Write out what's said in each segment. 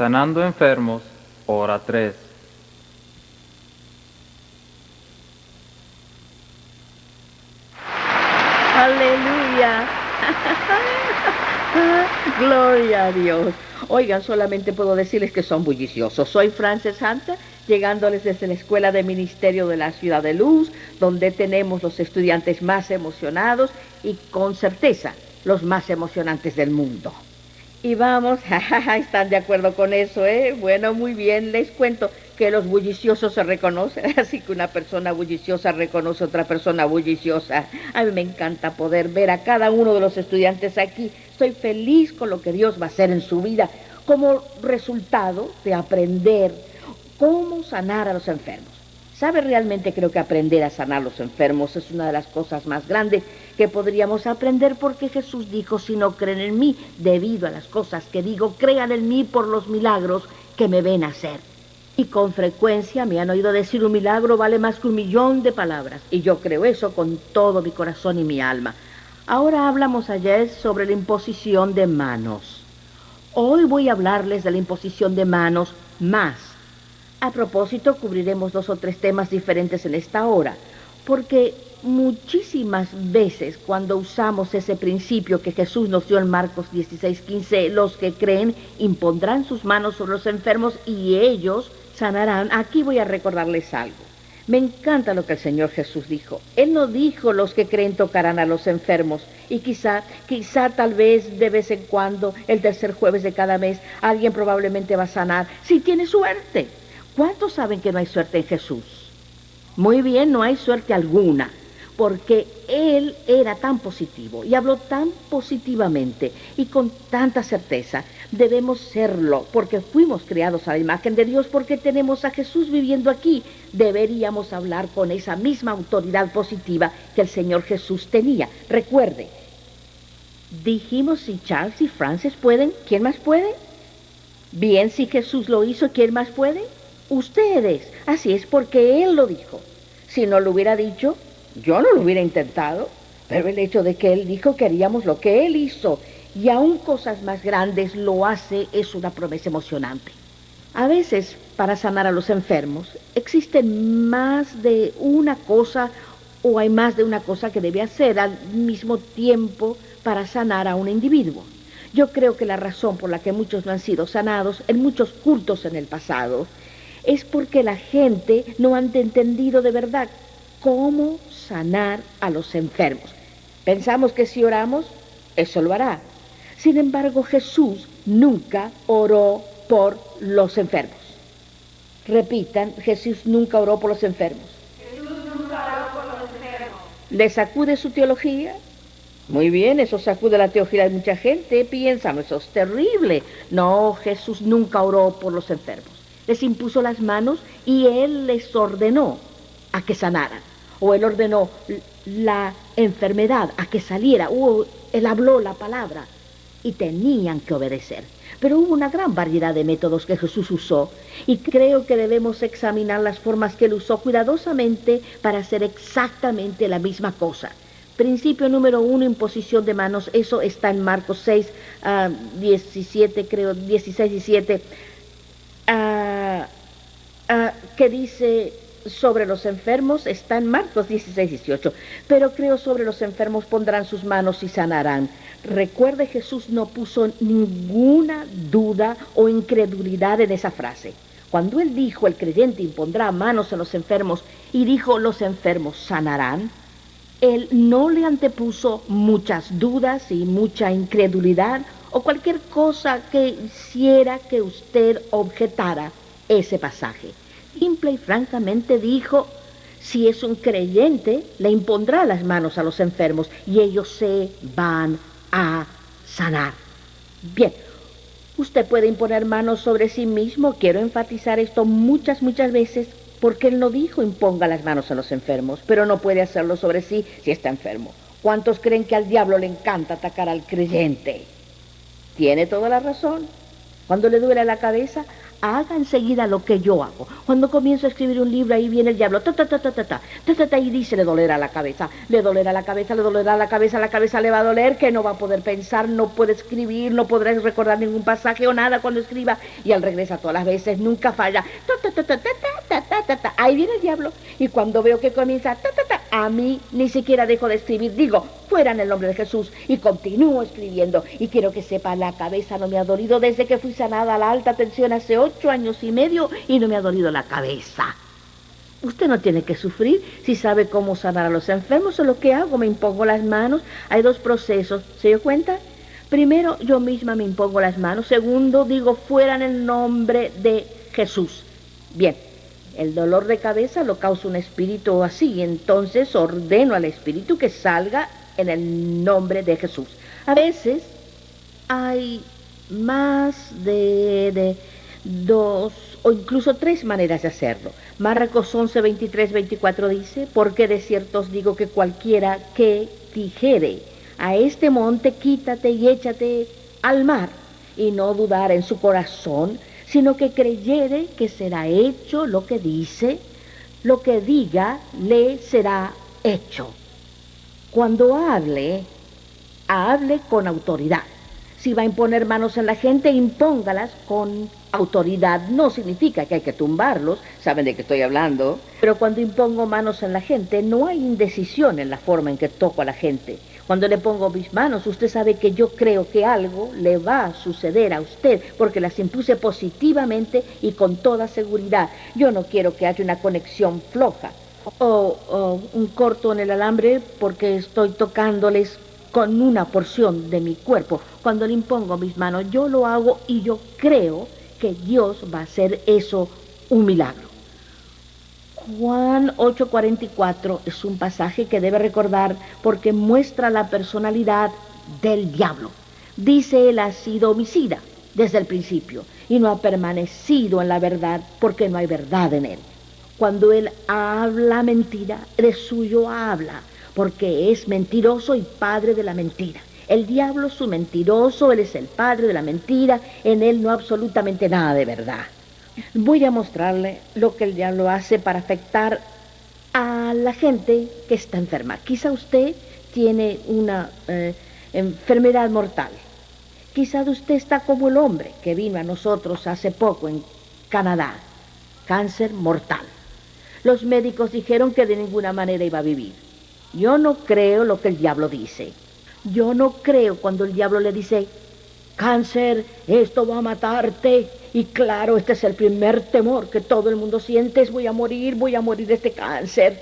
Sanando enfermos, hora 3. Aleluya. Gloria a Dios. Oigan, solamente puedo decirles que son bulliciosos. Soy Frances Hunter, llegándoles desde la Escuela de Ministerio de la Ciudad de Luz, donde tenemos los estudiantes más emocionados y con certeza los más emocionantes del mundo. Y vamos, ¿están de acuerdo con eso, eh? Bueno, muy bien, les cuento que los bulliciosos se reconocen, así que una persona bulliciosa reconoce a otra persona bulliciosa. A mí me encanta poder ver a cada uno de los estudiantes aquí. Estoy feliz con lo que Dios va a hacer en su vida como resultado de aprender cómo sanar a los enfermos. ¿Sabe? Realmente creo que aprender a sanar a los enfermos es una de las cosas más grandes que podríamos aprender, porque Jesús dijo: si no creen en mí, debido a las cosas que digo, crean en mí por los milagros que me ven hacer. Y con frecuencia me han oído decir: un milagro vale más que 1.000.000 de palabras. Y yo creo eso con todo mi corazón y mi alma. Ahora hablamos ayer sobre la imposición de manos. Hoy voy a hablarles de la imposición de manos más. A propósito, cubriremos 2 o 3 temas diferentes en esta hora, porque muchísimas veces cuando usamos ese principio que Jesús nos dio en Marcos 16:15, los que creen impondrán sus manos sobre los enfermos y ellos sanarán. Aquí voy a recordarles algo. Me encanta lo que el Señor Jesús dijo. Él no dijo: los que creen tocarán a los enfermos. Y quizá tal vez de vez en cuando, el tercer jueves de cada mes, alguien probablemente va a sanar, si tiene suerte. ¿Cuántos saben que no hay suerte en Jesús? Muy bien, no hay suerte alguna, porque Él era tan positivo y habló tan positivamente y con tanta certeza. Debemos serlo, porque fuimos creados a la imagen de Dios, porque tenemos a Jesús viviendo aquí. Deberíamos hablar con esa misma autoridad positiva que el Señor Jesús tenía. Recuerde, dijimos si Charles y Frances pueden, ¿quién más puede? Bien, si Jesús lo hizo, ¿quién más puede? Ustedes. Así es, porque Él lo dijo. Si no lo hubiera dicho, yo no lo hubiera intentado. Pero el hecho de que Él dijo que haríamos lo que Él hizo, y aún cosas más grandes lo hace, es una promesa emocionante. A veces, para sanar a los enfermos, existen más de una cosa, o hay más de una cosa que debe hacer al mismo tiempo para sanar a un individuo. Yo creo que la razón por la que muchos no han sido sanados en muchos cultos en el pasado es porque la gente no ha entendido de verdad cómo sanar a los enfermos. Pensamos que si oramos, eso lo hará. Sin embargo, Jesús nunca oró por los enfermos. Repitan: Jesús nunca oró por los enfermos. Jesús nunca oró por los enfermos. ¿Le sacude su teología? Muy bien, eso sacude la teología de mucha gente. Piensan: eso es terrible. No, Jesús nunca oró por los enfermos. Les impuso las manos y Él les ordenó a que sanaran. O Él ordenó la enfermedad a que saliera. O Él habló la palabra y tenían que obedecer. Pero hubo una gran variedad de métodos que Jesús usó, y creo que debemos examinar las formas que Él usó cuidadosamente para hacer exactamente la misma cosa. Principio número 1, imposición de manos. Eso está en Marcos 6, 17, creo, 16 y 7. Que dice sobre los enfermos, está en Marcos 16, 18. Pero creo sobre los enfermos pondrán sus manos y sanarán. Recuerde, Jesús no puso ninguna duda o incredulidad en esa frase. Cuando Él dijo: el creyente impondrá manos en los enfermos, y dijo: los enfermos sanarán, Él no le antepuso muchas dudas y mucha incredulidad o cualquier cosa que hiciera que usted objetara ese pasaje. Simple y francamente dijo: si es un creyente, le impondrá las manos a los enfermos y ellos se van a sanar. Bien, usted puede imponer manos sobre sí mismo. Quiero enfatizar esto muchas veces, porque Él no dijo: imponga las manos a los enfermos, pero no puede hacerlo sobre sí si está enfermo. ¿Cuántos creen que al diablo le encanta atacar al creyente? Tiene toda la razón. Cuando le duele la cabeza, haga enseguida lo que yo hago. Cuando comienzo a escribir un libro, ahí viene el diablo, y dice, le dolerá la cabeza, le dolerá la cabeza, le dolerá la cabeza le va a doler, que no va a poder pensar, no puede escribir, no podrá recordar ningún pasaje o nada cuando escriba, y él regresa todas las veces, nunca falla, ahí viene el diablo, y cuando veo que comienza, a mí ni siquiera dejo de escribir, digo, fuera en el nombre de Jesús, y continúo escribiendo, y quiero que sepa, la cabeza no me ha dolido desde que fui sanada a la alta tensión hace 8 años y medio, y no me ha dolido la cabeza. Usted no tiene que sufrir si sabe cómo sanar a los enfermos. O lo que hago, me impongo las manos. Hay 2 procesos, ¿se dio cuenta? Primero, yo misma me impongo las manos. Segundo, digo, fuera en el nombre de Jesús. Bien, el dolor de cabeza lo causa un espíritu así, entonces ordeno al espíritu que salga en el nombre de Jesús. A veces hay más de 2 o incluso 3 maneras de hacerlo. Marcos 11, 23, 24 dice, porque de cierto os digo que cualquiera que dijere a este monte, quítate y échate al mar, y no dudar en su corazón, sino que creyere que será hecho lo que dice, lo que diga le será hecho. Cuando hable con autoridad. Si va a imponer manos en la gente, impóngalas con autoridad. No significa que hay que tumbarlos, saben de qué estoy hablando. Pero cuando impongo manos en la gente, no hay indecisión en la forma en que toco a la gente. Cuando le pongo mis manos, usted sabe que yo creo que algo le va a suceder a usted, porque las impuse positivamente y con toda seguridad. Yo no quiero que haya una conexión floja o un corto en el alambre porque estoy tocándoles con una porción de mi cuerpo. Cuando le impongo mis manos, yo lo hago y yo creo que Dios va a hacer eso un milagro. Juan 8:44 es un pasaje que debe recordar porque muestra la personalidad del diablo. Dice, él ha sido homicida desde el principio y no ha permanecido en la verdad porque no hay verdad en él. Cuando él habla mentira, de suyo habla, porque es mentiroso y padre de la mentira. El diablo es un mentiroso, él es el padre de la mentira, en él no hay absolutamente nada de verdad. Voy a mostrarle lo que el diablo hace para afectar a la gente que está enferma. Quizá usted tiene una enfermedad mortal. Quizá usted está como el hombre que vino a nosotros hace poco en Canadá. Cáncer mortal. Los médicos dijeron que de ninguna manera iba a vivir. Yo no creo lo que el diablo dice. Yo no creo cuando el diablo le dice, cáncer, esto va a matarte. Y claro, este es el primer temor que todo el mundo siente, es voy a morir de este cáncer.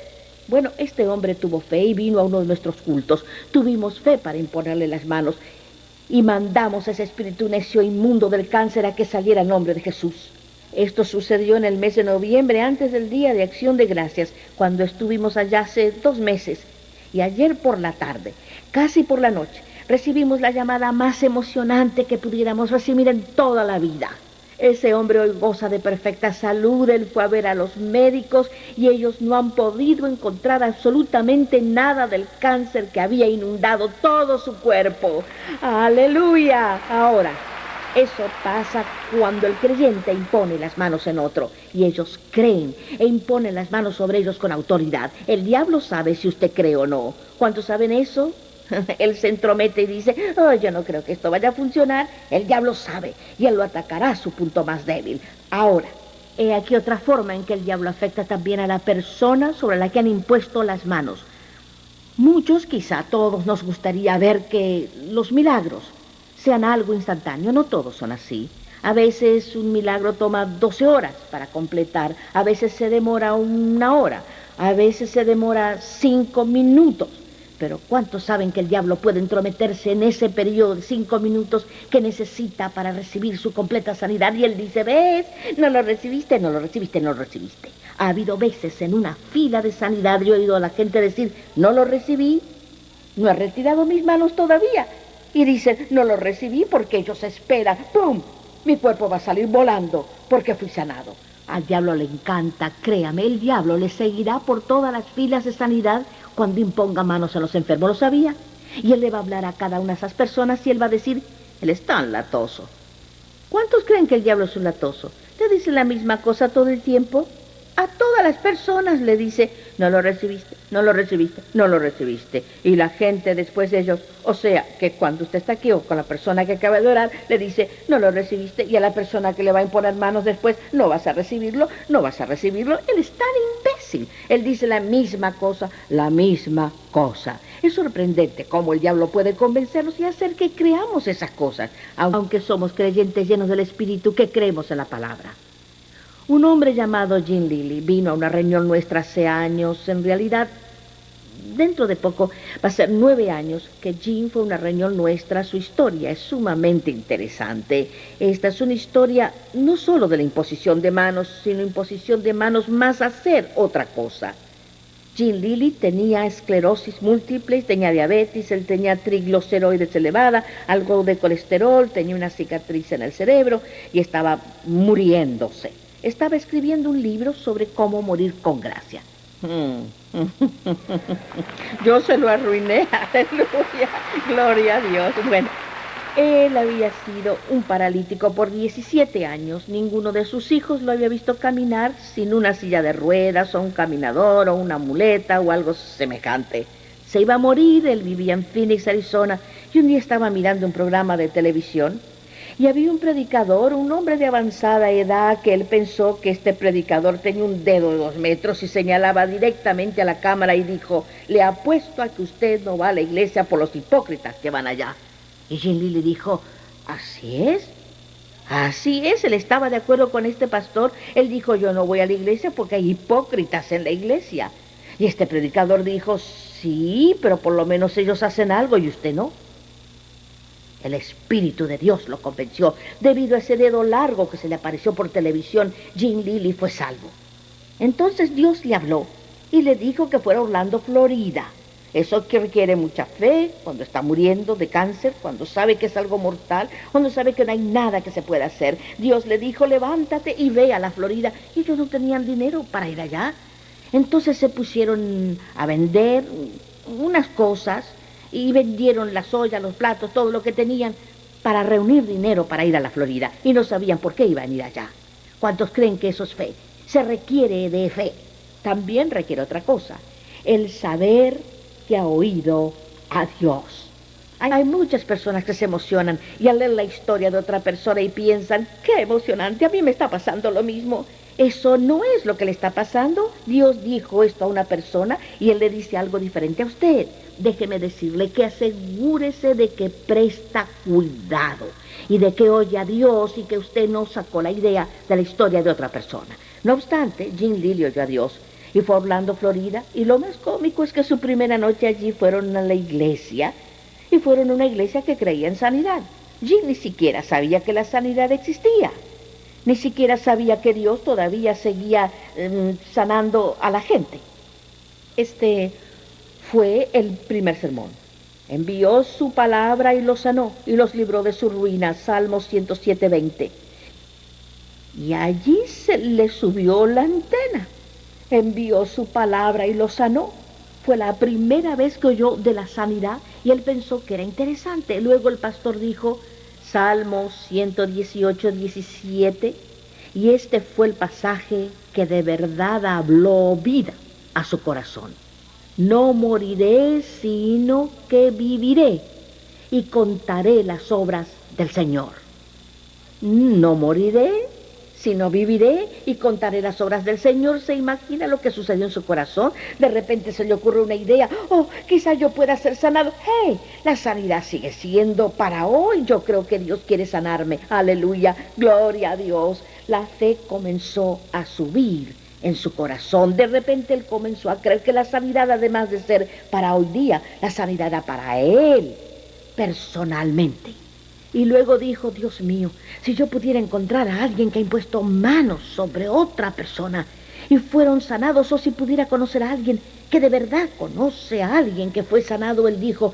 Bueno, este hombre tuvo fe y vino a uno de nuestros cultos. Tuvimos fe para imponerle las manos y mandamos a ese espíritu necio inmundo del cáncer a que saliera en nombre de Jesús. Esto sucedió en el mes de noviembre, antes del Día de Acción de Gracias, cuando estuvimos allá hace 2 meses. Y ayer por la tarde, casi por la noche, recibimos la llamada más emocionante que pudiéramos recibir en toda la vida. Ese hombre hoy goza de perfecta salud, él fue a ver a los médicos y ellos no han podido encontrar absolutamente nada del cáncer que había inundado todo su cuerpo. ¡Aleluya! Ahora, eso pasa cuando el creyente impone las manos en otro y ellos creen e imponen las manos sobre ellos con autoridad. El diablo sabe si usted cree o no. ¿Cuántos saben eso? Él se entromete y dice, oh, yo no creo que esto vaya a funcionar. El diablo sabe y él lo atacará a su punto más débil. Ahora, he aquí otra forma en que el diablo afecta también a la persona sobre la que han impuesto las manos. Muchos, quizá todos, nos gustaría ver que los milagros sean algo instantáneo. No todos son así. A veces un milagro toma 12 horas para completar, a veces se demora 1 hora, a veces se demora 5 minutos. Pero ¿cuántos saben que el diablo puede entrometerse en ese periodo de 5 minutos que necesita para recibir su completa sanidad? Y él dice, ¿ves? No lo recibiste, no lo recibiste, no lo recibiste. Ha habido veces en una fila de sanidad, yo he oído a la gente decir, no lo recibí, no he retirado mis manos todavía. Y dicen, no lo recibí porque ellos esperan, ¡pum! Mi cuerpo va a salir volando porque fui sanado. Al diablo le encanta, créame, el diablo le seguirá por todas las filas de sanidad cuando imponga manos a los enfermos, ¿lo sabía? Y él le va a hablar a cada una de esas personas y él va a decir, él es tan latoso. ¿Cuántos creen que el diablo es un latoso? Usted dice la misma cosa todo el tiempo. A todas las personas le dice, no lo recibiste, no lo recibiste, no lo recibiste. Y la gente después de ellos, o sea, que cuando usted está aquí o con la persona que acaba de orar, le dice, no lo recibiste. Y a la persona que le va a imponer manos después, no vas a recibirlo, no vas a recibirlo. Él es tan imbécil. Él dice la misma cosa, la misma cosa. Es sorprendente cómo el diablo puede convencernos y hacer que creamos esas cosas, aunque somos creyentes llenos del Espíritu que creemos en la palabra. Un hombre llamado Jean Lilly vino a una reunión nuestra hace años. En realidad, dentro de poco va a ser 9 años que Jean fue a una reunión nuestra. Su historia es sumamente interesante. Esta es una historia no solo de la imposición de manos, sino imposición de manos más hacer otra cosa. Jean Lilly tenía esclerosis múltiple, tenía diabetes, él tenía triglicéridos elevada, algo de colesterol, tenía una cicatriz en el cerebro y estaba muriéndose. Estaba escribiendo un libro sobre cómo morir con gracia. Yo se lo arruiné, aleluya, gloria a Dios. Bueno, él había sido un paralítico por 17 años. Ninguno de sus hijos lo había visto caminar sin una silla de ruedas o un caminador o una muleta o algo semejante. Se iba a morir. Él vivía en Phoenix, Arizona, y un día estaba mirando un programa de televisión y había un predicador, un hombre de avanzada edad, que él pensó que este predicador tenía un dedo de 2 metros y señalaba directamente a la cámara y dijo, le apuesto a que usted no va a la iglesia por los hipócritas que van allá. Y Jean Lilly dijo, ¿así es? Así es, él estaba de acuerdo con este pastor. Él dijo, yo no voy a la iglesia porque hay hipócritas en la iglesia. Y este predicador dijo, sí, pero por lo menos ellos hacen algo y usted no. El Espíritu de Dios lo convenció. Debido a ese dedo largo que se le apareció por televisión, Jean Lilly fue salvo. Entonces Dios le habló y le dijo que fuera a Orlando, Florida. Eso que requiere mucha fe cuando está muriendo de cáncer, cuando sabe que es algo mortal, cuando sabe que no hay nada que se pueda hacer. Dios le dijo, levántate y ve a la Florida. Y ellos no tenían dinero para ir allá. Entonces se pusieron a vender unas cosas y vendieron las ollas, los platos, todo lo que tenían para reunir dinero para ir a la Florida. Y no sabían por qué iban a ir allá. ¿Cuántos creen que eso es fe? Se requiere de fe. También requiere otra cosa, el saber que ha oído a Dios. Hay muchas personas que se emocionan y al leer la historia de otra persona y piensan, qué emocionante, a mí me está pasando lo mismo. Eso no es lo que le está pasando. Dios dijo esto a una persona y Él le dice algo diferente a usted. Déjeme decirle que asegúrese de que presta cuidado y de que oye a Dios y que usted no sacó la idea de la historia de otra persona. No obstante, Jean Lilly oyó a Dios y fue a Orlando, Florida, y lo más cómico es que su primera noche allí fueron a la iglesia, y fueron a una iglesia que creía en sanidad. Jean ni siquiera sabía que la sanidad existía, ni siquiera sabía que Dios todavía seguía sanando a la gente. Este fue el primer sermón. Envió su palabra y los sanó, y los libró de su ruina, Salmos 107:20. Y allí se le subió la antena. Envió su palabra y lo sanó. Fue la primera vez que oyó de la sanidad y él pensó que era interesante. Luego el pastor dijo, Salmos 118:17, y este fue el pasaje que de verdad habló vida a su corazón. No moriré, sino que viviré y contaré las obras del Señor. No moriré, sino viviré y contaré las obras del Señor. ¿Se imagina lo que sucedió en su corazón? De repente se le ocurre una idea. Quizá yo pueda ser sanado. ¡Hey! La sanidad sigue siendo para hoy. Yo creo que Dios quiere sanarme. ¡Aleluya! ¡Gloria a Dios! La fe comenzó a subir en su corazón. De repente él comenzó a creer que la sanidad, además de ser para hoy día, la sanidad era para él, personalmente. Y luego dijo, Dios mío, si yo pudiera encontrar a alguien que ha impuesto manos sobre otra persona y fueron sanados, o si pudiera conocer a alguien que de verdad conoce a alguien que fue sanado, él dijo,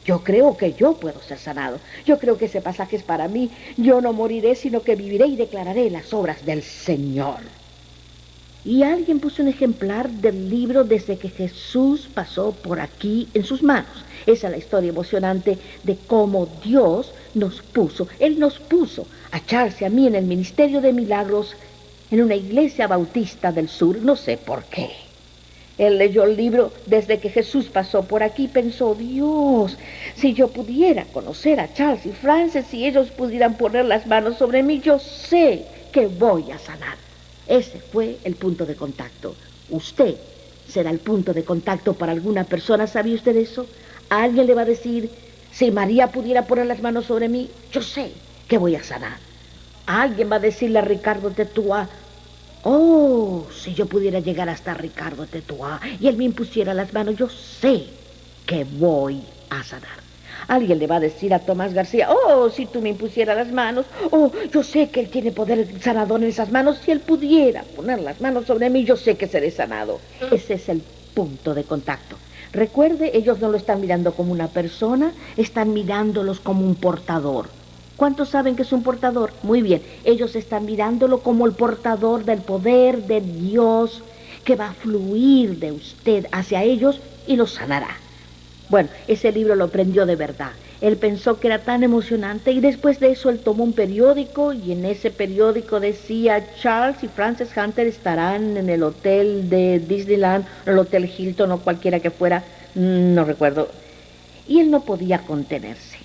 yo creo que yo puedo ser sanado. Yo creo que ese pasaje es para mí. Yo no moriré, sino que viviré y declararé las obras del Señor. Y alguien puso un ejemplar del libro desde que Jesús pasó por aquí en sus manos. Esa es la historia emocionante de cómo Dios nos puso. Él nos puso a Charles y a mí en el ministerio de milagros en una iglesia bautista del sur, no sé por qué. Él leyó el libro desde que Jesús pasó por aquí y pensó, Dios, si yo pudiera conocer a Charles y Frances, si ellos pudieran poner las manos sobre mí, yo sé que voy a sanar. Ese fue el punto de contacto. Usted será el punto de contacto para alguna persona, ¿sabía usted eso? Alguien le va a decir, si María pudiera poner las manos sobre mí, yo sé que voy a sanar. Alguien va a decirle a Ricardo Tetuá, oh, si yo pudiera llegar hasta Ricardo Tetuá y él me impusiera las manos, yo sé que voy a sanar. Alguien le va a decir a Tomás García, oh, si tú me impusieras las manos, oh, yo sé que él tiene poder sanador en esas manos, si él pudiera poner las manos sobre mí, yo sé que seré sanado. Ese es el punto de contacto. Recuerde, ellos no lo están mirando como una persona, están mirándolos como un portador. ¿Cuántos saben que es un portador? Muy bien, ellos están mirándolo como el portador del poder de Dios que va a fluir de usted hacia ellos y los sanará. Bueno, ese libro lo prendió de verdad. Él pensó que era tan emocionante y después de eso él tomó un periódico y en ese periódico decía Charles y Frances Hunter estarán en el hotel de Disneyland, o el hotel Hilton o cualquiera que fuera, no recuerdo. Y él no podía contenerse.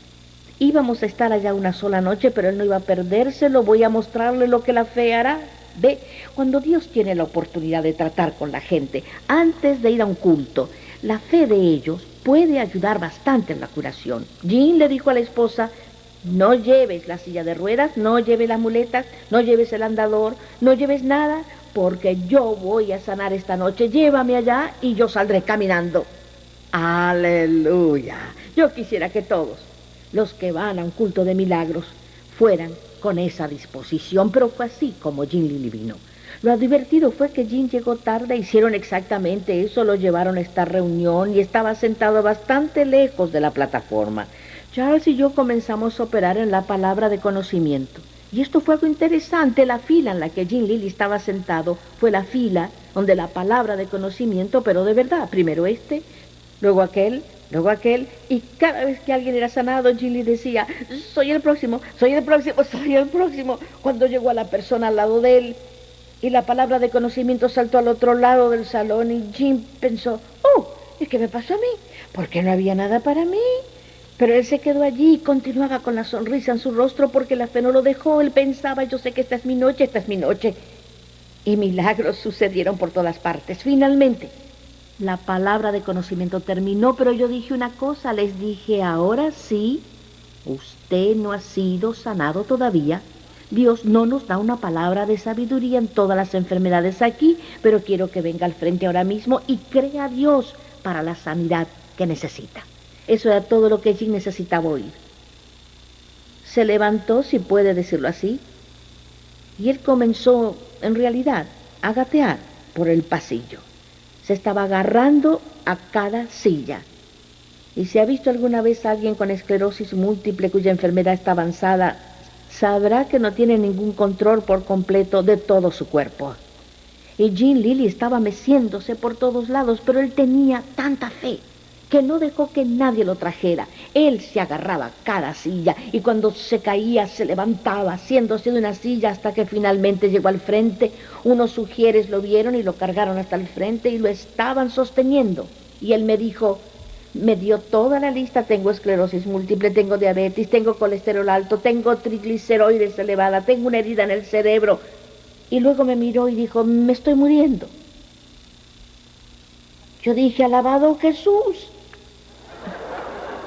Íbamos a estar allá una sola noche, pero él no iba a perdérselo. Voy a mostrarle lo que la fe hará. Ve, cuando Dios tiene la oportunidad de tratar con la gente antes de ir a un culto, la fe de ellos puede ayudar bastante en la curación. Jean le dijo a la esposa, no lleves la silla de ruedas, no lleves las muletas, no lleves el andador, no lleves nada, porque yo voy a sanar esta noche. Llévame allá y yo saldré caminando. Aleluya. Yo quisiera que todos los que van a un culto de milagros fueran con esa disposición, pero fue así como Jean Lilly vino. Lo divertido fue que Jean llegó tarde, hicieron exactamente eso, lo llevaron a esta reunión y estaba sentado bastante lejos de la plataforma. Charles y yo comenzamos a operar en la palabra de conocimiento. Y esto fue algo interesante, la fila en la que Jean Lilly estaba sentado fue la fila donde la palabra de conocimiento, pero de verdad, primero este, luego aquel, y cada vez que alguien era sanado, Jean Lilly decía, soy el próximo, soy el próximo, soy el próximo. Cuando llegó a la persona al lado de él, y la palabra de conocimiento saltó al otro lado del salón y Jean pensó, oh, ¿y qué me pasó a mí? Porque no había nada para mí. Pero él se quedó allí y continuaba con la sonrisa en su rostro porque la fe no lo dejó. Él pensaba, yo sé que esta es mi noche, esta es mi noche. Y milagros sucedieron por todas partes. Finalmente, la palabra de conocimiento terminó, pero yo dije una cosa, les dije, ahora sí, usted no ha sido sanado todavía. Dios no nos da una palabra de sabiduría en todas las enfermedades aquí, pero quiero que venga al frente ahora mismo y crea a Dios para la sanidad que necesita. Eso era todo lo que Jean necesitaba oír. Se levantó, si puede decirlo así, y él comenzó, en realidad, a gatear por el pasillo. Se estaba agarrando a cada silla. Y si ha visto alguna vez a alguien con esclerosis múltiple cuya enfermedad está avanzada, sabrá que no tiene ningún control por completo de todo su cuerpo. Y Jean Lilly estaba meciéndose por todos lados, pero él tenía tanta fe que no dejó que nadie lo trajera. Él se agarraba a cada silla y cuando se caía se levantaba, haciéndose de una silla hasta que finalmente llegó al frente. Unos sugieres lo vieron y lo cargaron hasta el frente y lo estaban sosteniendo. Y él me dijo, me dio toda la lista, tengo esclerosis múltiple, tengo diabetes, tengo colesterol alto, tengo trigliceroides elevada, tengo una herida en el cerebro. Y luego me miró y dijo, me estoy muriendo. Yo dije, alabado Jesús.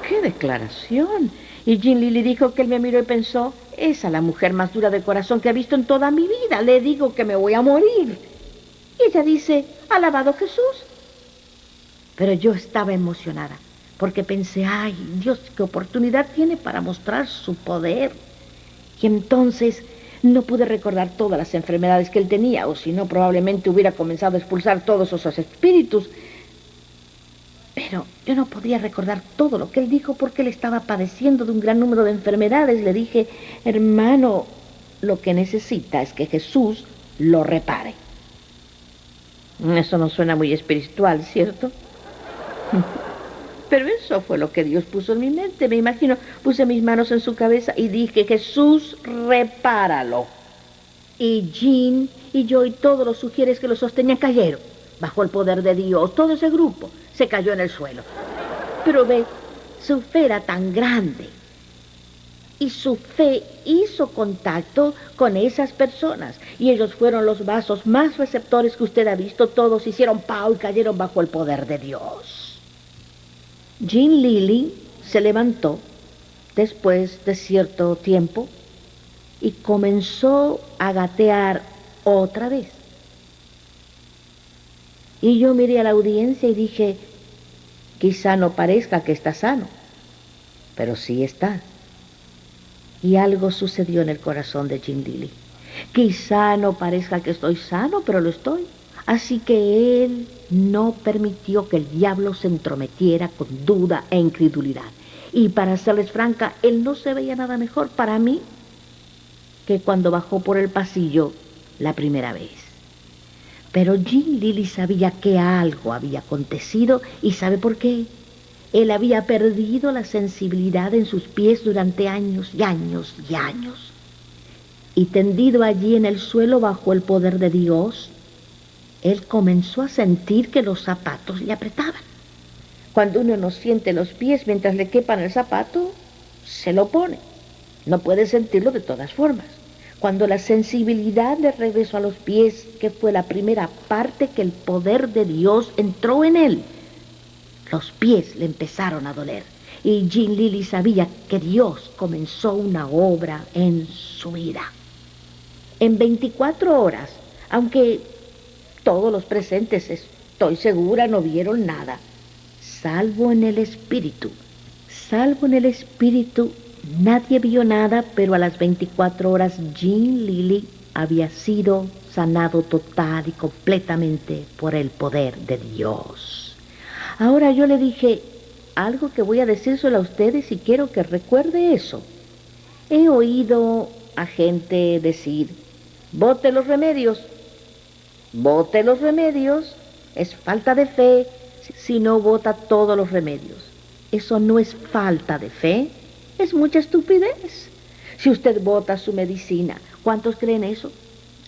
¡Qué declaración! Y Jean Lilly dijo que él me miró y pensó, esa es la mujer más dura de corazón que he visto en toda mi vida, le digo que me voy a morir. Y ella dice, alabado Jesús. Pero yo estaba emocionada, porque pensé, ay, Dios, qué oportunidad tiene para mostrar su poder. Y entonces no pude recordar todas las enfermedades que él tenía, o si no, probablemente hubiera comenzado a expulsar todos esos espíritus. Pero yo no podía recordar todo lo que él dijo porque él estaba padeciendo de un gran número de enfermedades. Le dije, hermano, lo que necesita es que Jesús lo repare. Eso no suena muy espiritual, ¿cierto? Pero eso fue lo que Dios puso en mi mente. Me imagino, puse mis manos en su cabeza y dije, Jesús, repáralo. Y Jean y yo y todos los sugieres que lo sostenían cayeron. Bajo el poder de Dios, todo ese grupo se cayó en el suelo. Pero ve, su fe era tan grande. Y su fe hizo contacto con esas personas. Y ellos fueron los vasos más receptores que usted ha visto. Todos hicieron pau y cayeron bajo el poder de Dios. Jean Lilly se levantó después de cierto tiempo y comenzó a gatear otra vez. Y yo miré a la audiencia y dije, quizá no parezca que está sano, pero sí está. Y algo sucedió en el corazón de Jean Lilly. Quizá no parezca que estoy sano, pero lo estoy. Así que él no permitió que el diablo se entrometiera con duda e incredulidad. Y para serles franca, él no se veía nada mejor para mí que cuando bajó por el pasillo la primera vez. Pero Jean Lilly sabía que algo había acontecido y ¿sabe por qué? Él había perdido la sensibilidad en sus pies durante años y años y años. Y tendido allí en el suelo bajo el poder de Dios, él comenzó a sentir que los zapatos le apretaban. Cuando uno no siente los pies mientras le quepan el zapato, se lo pone. No puede sentirlo de todas formas. Cuando la sensibilidad le regresó a los pies, que fue la primera parte que el poder de Dios entró en él, los pies le empezaron a doler. Y Jean Lilly sabía que Dios comenzó una obra en su vida. En 24 horas, aunque todos los presentes, estoy segura, no vieron nada, salvo en el espíritu. Salvo en el espíritu, nadie vio nada, pero a las 24 horas Jean Lilly había sido sanado total y completamente por el poder de Dios. Ahora yo le dije algo que voy a decírselo a ustedes y quiero que recuerde eso. He oído a gente decir, bote los remedios, es falta de fe si no bota todos los remedios. Eso no es falta de fe, es mucha estupidez. Si usted bota su medicina, ¿cuántos creen eso?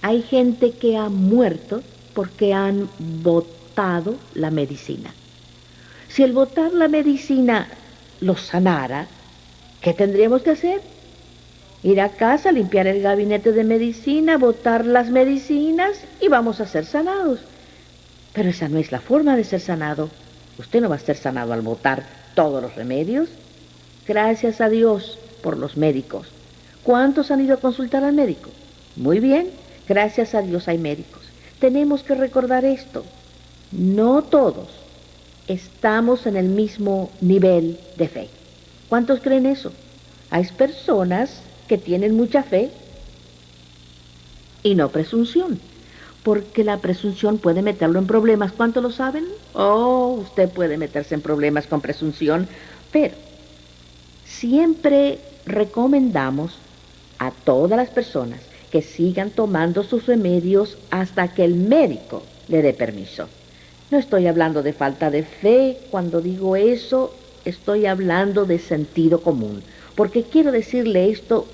Hay gente que ha muerto porque han botado la medicina. Si el botar la medicina los sanara, ¿qué tendríamos que hacer? Ir a casa, limpiar el gabinete de medicina, botar las medicinas y vamos a ser sanados. Pero esa no es la forma de ser sanado. Usted no va a ser sanado al botar todos los remedios. Gracias a Dios por los médicos. ¿Cuántos han ido a consultar al médico? Muy bien, gracias a Dios hay médicos. Tenemos que recordar esto. No todos estamos en el mismo nivel de fe. ¿Cuántos creen eso? Hay personas que tienen mucha fe y no presunción, porque la presunción puede meterlo en problemas. ¿Cuántos lo saben? Oh, usted puede meterse en problemas con presunción, pero siempre recomendamos a todas las personas que sigan tomando sus remedios hasta que el médico le dé permiso. No estoy hablando de falta de fe. Cuando digo eso, estoy hablando de sentido común. Porque quiero decirle esto,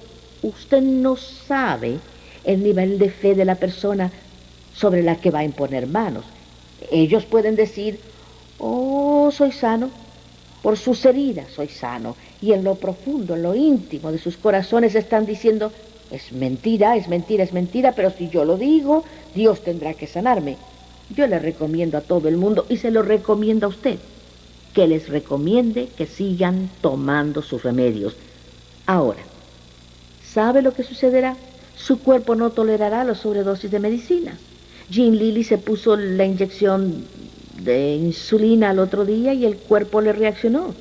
usted no sabe el nivel de fe de la persona sobre la que va a imponer manos. Ellos pueden decir, oh, soy sano, por sus heridas soy sano. Y en lo profundo, en lo íntimo de sus corazones están diciendo, es mentira, pero si yo lo digo, Dios tendrá que sanarme. Yo le recomiendo a todo el mundo, y se lo recomiendo a usted, que les recomiende que sigan tomando sus remedios. Ahora, ¿sabe lo que sucederá? Su cuerpo no tolerará la sobredosis de medicina. Jean Lilly se puso la inyección de insulina al otro día y el cuerpo le reaccionó.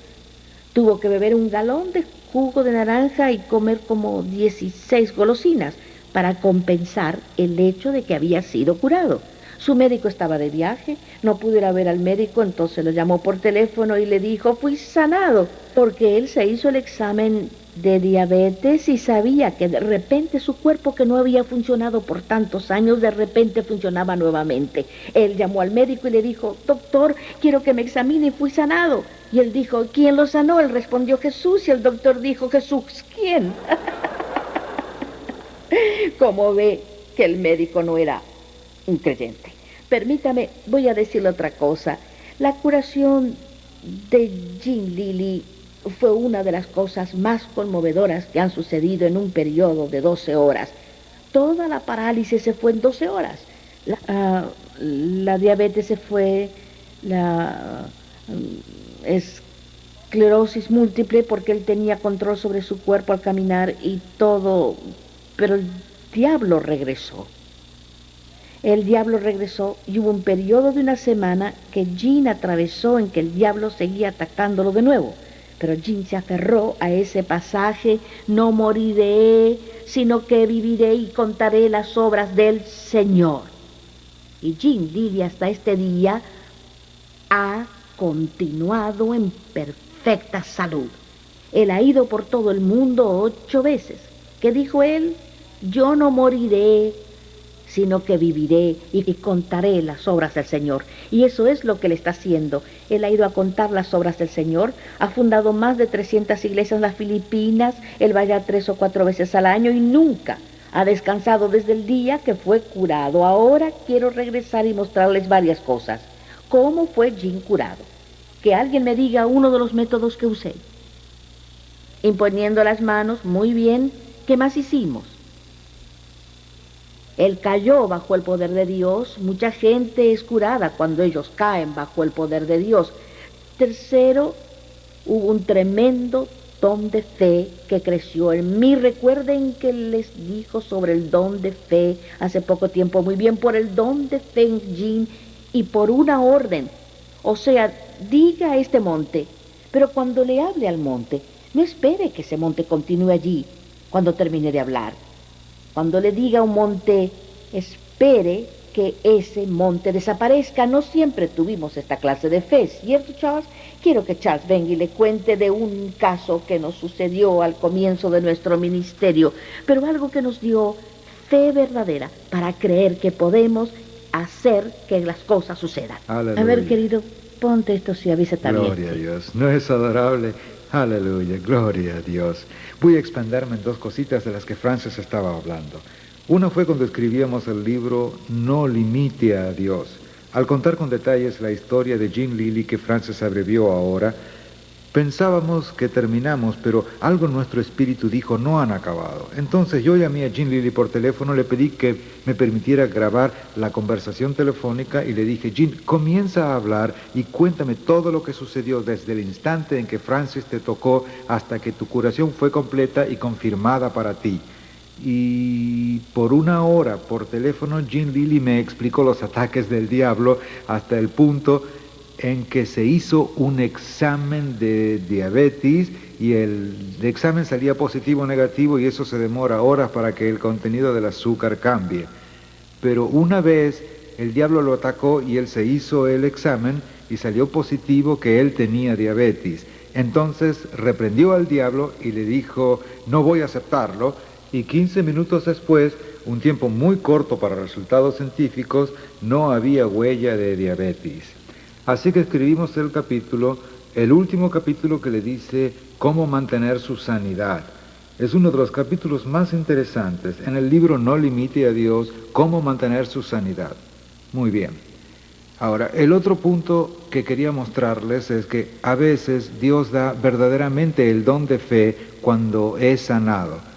Tuvo que beber 1 galón de jugo de naranja y comer como 16 golosinas para compensar el hecho de que había sido curado. Su médico estaba de viaje, no pudo ir a ver al médico, entonces lo llamó por teléfono y le dijo, fui sanado, porque él se hizo el examen de diabetes y sabía que de repente su cuerpo, que no había funcionado por tantos años, de repente funcionaba nuevamente. Él llamó al médico y le dijo, doctor, quiero que me examine, y fui sanado. Y él dijo, ¿quién lo sanó? Él respondió, Jesús, y el doctor dijo, Jesús, ¿quién? Como ve, que el médico no era un creyente. Permítame, voy a decirle otra cosa. La curación de Jean Lilly fue una de las cosas más conmovedoras que han sucedido en un periodo de 12 horas. Toda la parálisis se fue en 12 horas. La diabetes se fue, la esclerosis múltiple, porque él tenía control sobre su cuerpo al caminar y todo, pero el diablo regresó. El diablo regresó y hubo un periodo de una semana que Jean atravesó en que el diablo seguía atacándolo de nuevo. Pero Jean se aferró a ese pasaje: no moriré, sino que viviré y contaré las obras del Señor. Y Jean Lilly hasta este día ha continuado en perfecta salud. Él ha ido por todo el mundo 8 veces. ¿Qué dijo él? Yo no moriré, sino que viviré y contaré las obras del Señor. Y eso es lo que él está haciendo. Él ha ido a contar las obras del Señor, ha fundado más de 300 iglesias en las Filipinas, él va allá 3 o 4 veces al año y nunca ha descansado desde el día que fue curado. Ahora quiero regresar y mostrarles varias cosas. ¿Cómo fue Jean curado? Que alguien me diga uno de los métodos que usé. Imponiendo las manos, muy bien. ¿Qué más hicimos? Él cayó bajo el poder de Dios. Mucha gente es curada cuando ellos caen bajo el poder de Dios. Tercero, hubo un tremendo don de fe que creció en mí. Recuerden que les dijo sobre el don de fe hace poco tiempo. Muy bien, por el don de fe en Jean y por una orden. O sea, diga a este monte, pero cuando le hable al monte, no espere que ese monte continúe allí cuando termine de hablar. Cuando le diga a un monte, espere que ese monte desaparezca. No siempre tuvimos esta clase de fe, ¿cierto, Charles? Quiero que Charles venga y le cuente de un caso que nos sucedió al comienzo de nuestro ministerio, pero algo que nos dio fe verdadera para creer que podemos hacer que las cosas sucedan. Aleluya. A ver, querido, ponte esto si avisa también. Gloria a Dios. ¿No es adorable? Aleluya, gloria a Dios. Voy a expanderme en 2 cositas de las que Francis estaba hablando. Una fue cuando escribíamos el libro No limite a Dios. Al contar con detalles la historia de Jean Lilly que Francis abrevió ahora, pensábamos que terminamos, pero algo en nuestro espíritu dijo: no han acabado. Entonces yo llamé a Jean Lilly por teléfono, le pedí que me permitiera grabar la conversación telefónica y le dije: Jean, comienza a hablar y cuéntame todo lo que sucedió desde el instante en que Francis te tocó hasta que tu curación fue completa y confirmada para ti. Y por 1 hora por teléfono Jean Lilly me explicó los ataques del diablo hasta el punto en que se hizo un examen de diabetes y el examen salía positivo o negativo, y eso se demora horas para que el contenido del azúcar cambie. Pero una vez el diablo lo atacó y él se hizo el examen y salió positivo que él tenía diabetes. Entonces reprendió al diablo y le dijo: no voy a aceptarlo. Y 15 minutos después, un tiempo muy corto para resultados científicos, no había huella de diabetes. Así que escribimos el capítulo, el último capítulo, que le dice cómo mantener su sanidad. Es uno de los capítulos más interesantes en el libro No limite a Dios, cómo mantener su sanidad. Muy bien. Ahora, el otro punto que quería mostrarles es que a veces Dios da verdaderamente el don de fe cuando es sanado.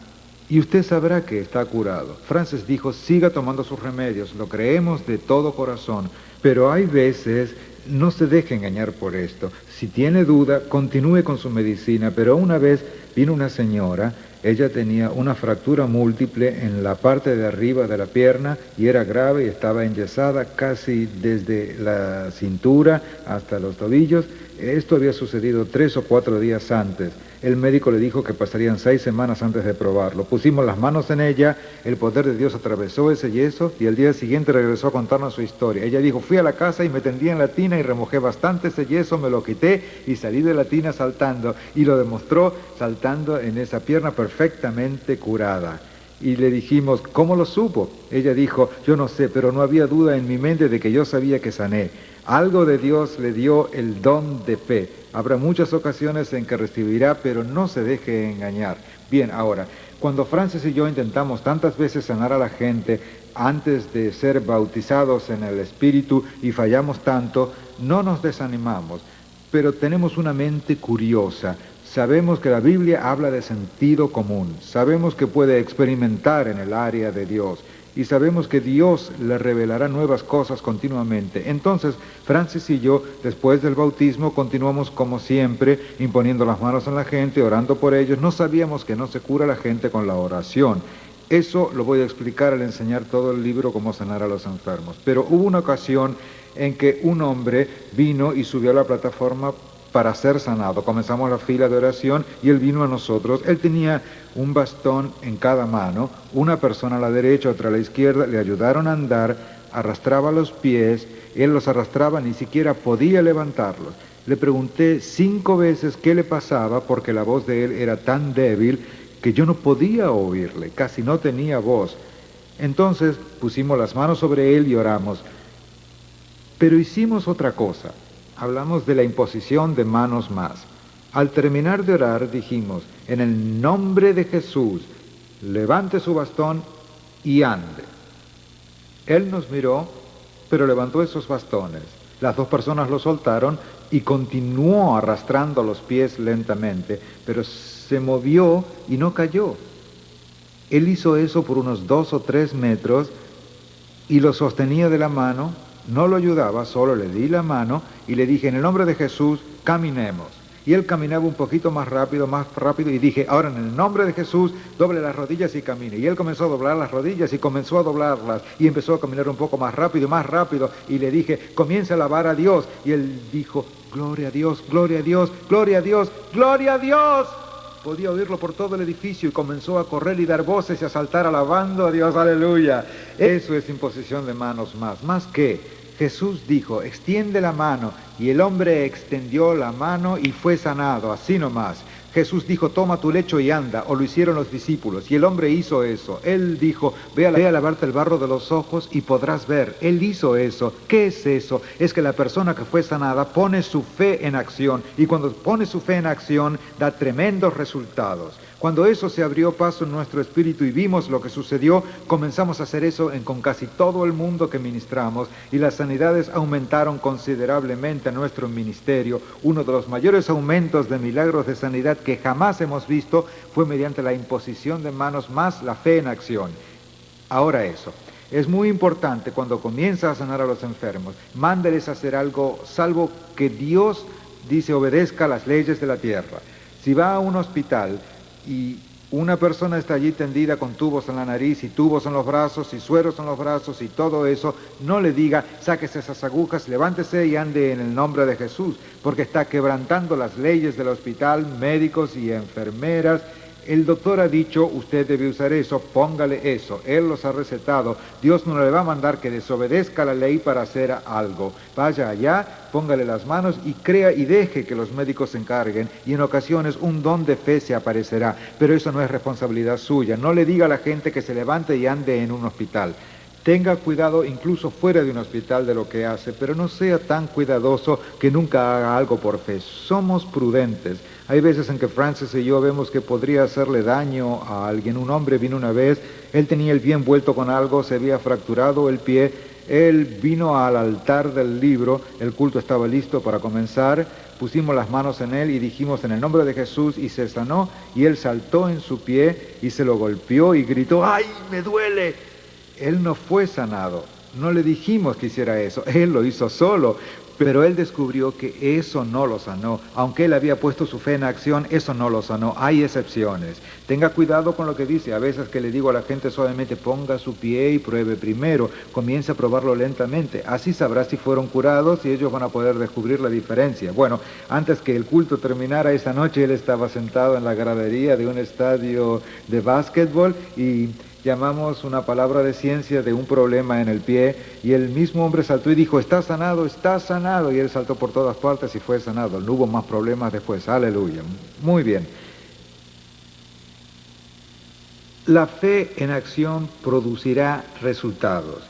Y usted sabrá que está curado. Francis dijo: siga tomando sus remedios, lo creemos de todo corazón, pero hay veces, no se deje engañar por esto. Si tiene duda, continúe con su medicina. Pero una vez vino una señora, ella tenía una fractura múltiple en la parte de arriba de la pierna y era grave y estaba enyesada casi desde la cintura hasta los tobillos. Esto había sucedido 3 o 4 días antes. El médico le dijo que pasarían 6 semanas antes de probarlo. Pusimos las manos en ella, el poder de Dios atravesó ese yeso y al día siguiente regresó a contarnos su historia. Ella dijo: fui a la casa y me tendí en la tina y remojé bastante ese yeso, me lo quité y salí de la tina saltando. Y lo demostró saltando en esa pierna perfectamente curada. Y le dijimos: ¿cómo lo supo? Ella dijo: yo no sé, pero no había duda en mi mente de que yo sabía que sané. Algo de Dios le dio el don de fe. Habrá muchas ocasiones en que recibirá, pero no se deje engañar. Bien, ahora, Cuando Francis y yo intentamos tantas veces sanar a la gente antes de ser bautizados en el Espíritu y fallamos tanto, no nos desanimamos, pero tenemos una mente curiosa. Sabemos que la Biblia habla de sentido común, sabemos que puede experimentar en el área de Dios y sabemos que Dios le revelará nuevas cosas continuamente. Entonces, Francis y yo, después del bautismo, continuamos como siempre, imponiendo las manos en la gente, orando por ellos. No sabíamos que no se cura la gente con la oración. Eso lo voy a explicar al enseñar todo el libro, Cómo sanar a los enfermos. Pero hubo una ocasión en que un hombre vino y subió a la plataforma para ser sanado. Comenzamos la fila de oración y él vino a nosotros. Él tenía un bastón en cada mano, una persona a la derecha, otra a la izquierda, le ayudaron a andar, arrastraba los pies, él los arrastraba, ni siquiera podía levantarlos. Le pregunté 5 veces qué le pasaba porque la voz de él era tan débil que yo no podía oírle, casi no tenía voz. Entonces pusimos las manos sobre él y oramos. Pero hicimos otra cosa. Hablamos de la imposición de manos más. Al terminar de orar dijimos, en el nombre de Jesús, levante su bastón y ande. Él nos miró, pero levantó esos bastones. Las 2 personas lo soltaron y continuó arrastrando los pies lentamente, pero se movió y no cayó. Él hizo eso por unos 2 o 3 metros y lo sostenía de la mano. No lo ayudaba, solo le di la mano y le dije, en el nombre de Jesús, caminemos. Y él caminaba un poquito más rápido, y dije, ahora en el nombre de Jesús, doble las rodillas y camine. Y él comenzó a doblar las rodillas y comenzó a doblarlas y empezó a caminar un poco más rápido, y le dije, comienza a alabar a Dios. Y él dijo, gloria a Dios, gloria a Dios, gloria a Dios, gloria a Dios. Podía oírlo por todo el edificio y comenzó a correr y dar voces y a saltar alabando a Dios, aleluya. Eso es imposición de manos más que Jesús dijo, extiende la mano, y el hombre extendió la mano y fue sanado, así nomás. Jesús dijo, toma tu lecho y anda, o lo hicieron los discípulos, y el hombre hizo eso. Él dijo, ve a lavarte el barro de los ojos y podrás ver. Él hizo eso. ¿Qué es eso? Es que la persona que fue sanada pone su fe en acción, y cuando pone su fe en acción, da tremendos resultados. Cuando eso se abrió paso en nuestro espíritu y vimos lo que sucedió, comenzamos a hacer eso con casi todo el mundo que ministramos, y las sanidades aumentaron considerablemente en nuestro ministerio. Uno de los mayores aumentos de milagros de sanidad que jamás hemos visto fue mediante la imposición de manos más la fe en acción. Ahora eso. Es muy importante cuando comienza a sanar a los enfermos, mándeles a hacer algo, salvo que Dios dice obedezca las leyes de la tierra. Si va a un hospital y una persona está allí tendida con tubos en la nariz y tubos en los brazos y sueros en los brazos y todo eso, no le diga, sáquese esas agujas, levántese y ande en el nombre de Jesús, porque está quebrantando las leyes del hospital, médicos y enfermeras. El doctor ha dicho, usted debe usar eso, póngale eso. Él los ha recetado. Dios no le va a mandar que desobedezca la ley para hacer algo. Vaya allá, póngale las manos y crea y deje que los médicos se encarguen. Y en ocasiones un don de fe se aparecerá. Pero eso no es responsabilidad suya. No le diga a la gente que se levante y ande en un hospital. Tenga cuidado incluso fuera de un hospital de lo que hace, pero no sea tan cuidadoso que nunca haga algo por fe. Somos prudentes. Hay veces en que Francis y yo vemos que podría hacerle daño a alguien. Un hombre vino una vez, él tenía el pie envuelto con algo, se había fracturado el pie. Él vino al altar del libro, el culto estaba listo para comenzar, pusimos las manos en él y dijimos en el nombre de Jesús y se sanó, y él saltó en su pie y se lo golpeó y gritó, ¡ay, me duele! Él no fue sanado, no le dijimos que hiciera eso, él lo hizo solo, pero él descubrió que eso no lo sanó. Aunque él había puesto su fe en acción, eso no lo sanó. Hay excepciones. Tenga cuidado con lo que dice. A veces que le digo a la gente suavemente, ponga su pie y pruebe primero. Comience a probarlo lentamente. Así sabrá si fueron curados y ellos van a poder descubrir la diferencia. Bueno, antes que el culto terminara esa noche, él estaba sentado en la gradería de un estadio de básquetbol y llamamos una palabra de ciencia de un problema en el pie, y el mismo hombre saltó y dijo, está sanado, y él saltó por todas partes y fue sanado. No hubo más problemas después, aleluya. Muy bien. La fe en acción producirá resultados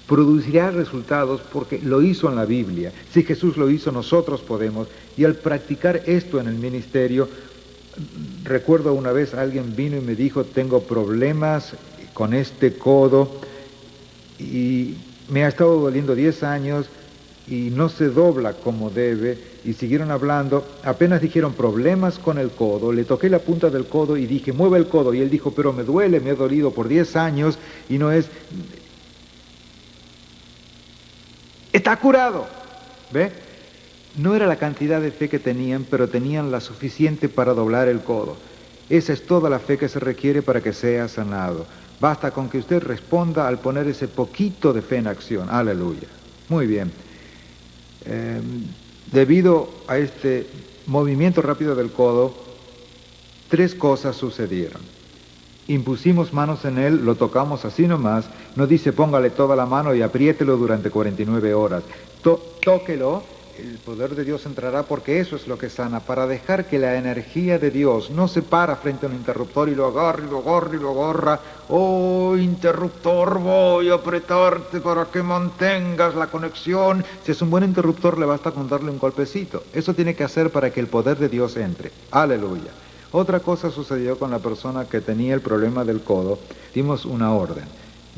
porque lo hizo en la Biblia. Si Jesús lo hizo, nosotros podemos, y al practicar esto en el ministerio, Recuerdo una vez alguien vino y me dijo, tengo problemas con este codo y me ha estado doliendo 10 años y no se dobla como debe, y siguieron hablando. Apenas dijeron problemas con el codo, le toqué la punta del codo y dije, mueve el codo, y él dijo, pero me duele, me ha dolido por 10 años y no es... Está curado, ¿ve? No era la cantidad de fe que tenían, pero tenían la suficiente para doblar el codo. Esa es toda la fe que se requiere para que sea sanado. Basta con que usted responda al poner ese poquito de fe en acción. Aleluya. Muy bien. Debido a este movimiento rápido del codo, 3 cosas sucedieron. Impusimos manos en él, lo tocamos así nomás, no dice póngale toda la mano y apriételo durante 49 horas. Tóquelo, el poder de Dios entrará, porque eso es lo que sana, para dejar que la energía de Dios no se para frente a un interruptor y lo agarre, y lo agarre, y lo agarra. Oh, interruptor, voy a apretarte para que mantengas la conexión. Si es un buen interruptor, le basta con darle un golpecito. Eso tiene que hacer para que el poder de Dios entre. Aleluya. Otra cosa sucedió con la persona que tenía el problema del codo. Dimos una orden.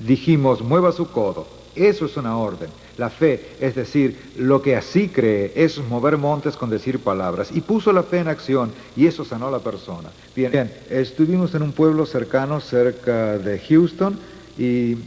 Dijimos, mueva su codo. Eso es una orden. La fe, es decir, lo que así cree, es mover montes con decir palabras. Y puso la fe en acción y eso sanó a la persona. Bien, estuvimos en un pueblo cercano, cerca de Houston, y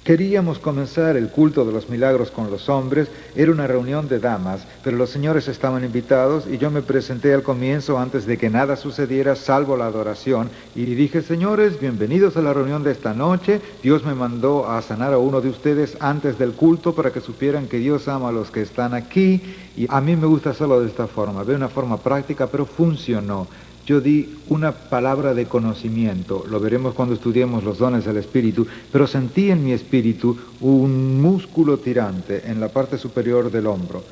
queríamos comenzar el culto de los milagros con los hombres. Era una reunión de damas, pero los señores estaban invitados y yo me presenté al comienzo antes de que nada sucediera salvo la adoración y dije, señores, bienvenidos a la reunión de esta noche. Dios me mandó a sanar a uno de ustedes antes del culto para que supieran que Dios ama a los que están aquí, y a mí me gusta hacerlo de esta forma, de una forma práctica, pero funcionó. Yo di una palabra de conocimiento, lo veremos cuando estudiemos los dones del Espíritu, pero sentí en mi espíritu un músculo tirante en la parte superior del hombro.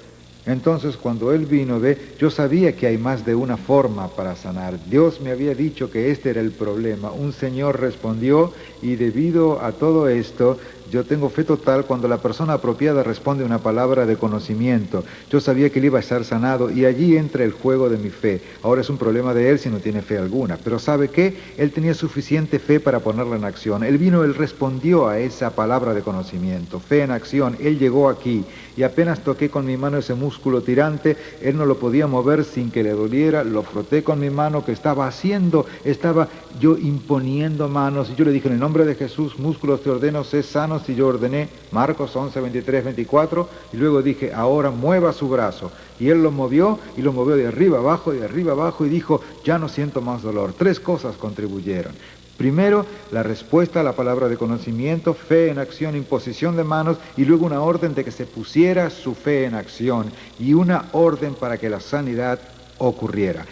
Entonces cuando él vino, yo sabía que hay más de una forma para sanar. Dios me había dicho que este era el problema. Un señor respondió y debido a todo esto, yo tengo fe total cuando la persona apropiada responde una palabra de conocimiento. Yo sabía que él iba a estar sanado y allí entra el juego de mi fe. Ahora es un problema de él si no tiene fe alguna. Pero ¿sabe qué? Él tenía suficiente fe para ponerla en acción. Él vino, él respondió a esa palabra de conocimiento. Fe en acción. Él llegó aquí y apenas toqué con mi mano ese músculo tirante, él no lo podía mover sin que le doliera. Lo froté con mi mano, que estaba yo imponiendo manos, y yo le dije, en el nombre de Jesús, músculos te ordeno, sé sanos, y yo ordené Marcos 11, 23, 24, y luego dije, ahora mueva su brazo, y él lo movió, y lo movió de arriba abajo, y dijo, ya no siento más dolor. 3 cosas contribuyeron. Primero, la respuesta a la palabra de conocimiento, fe en acción, imposición de manos, y luego una orden de que se pusiera su fe en acción, y una orden para que la sanidad ocurriera.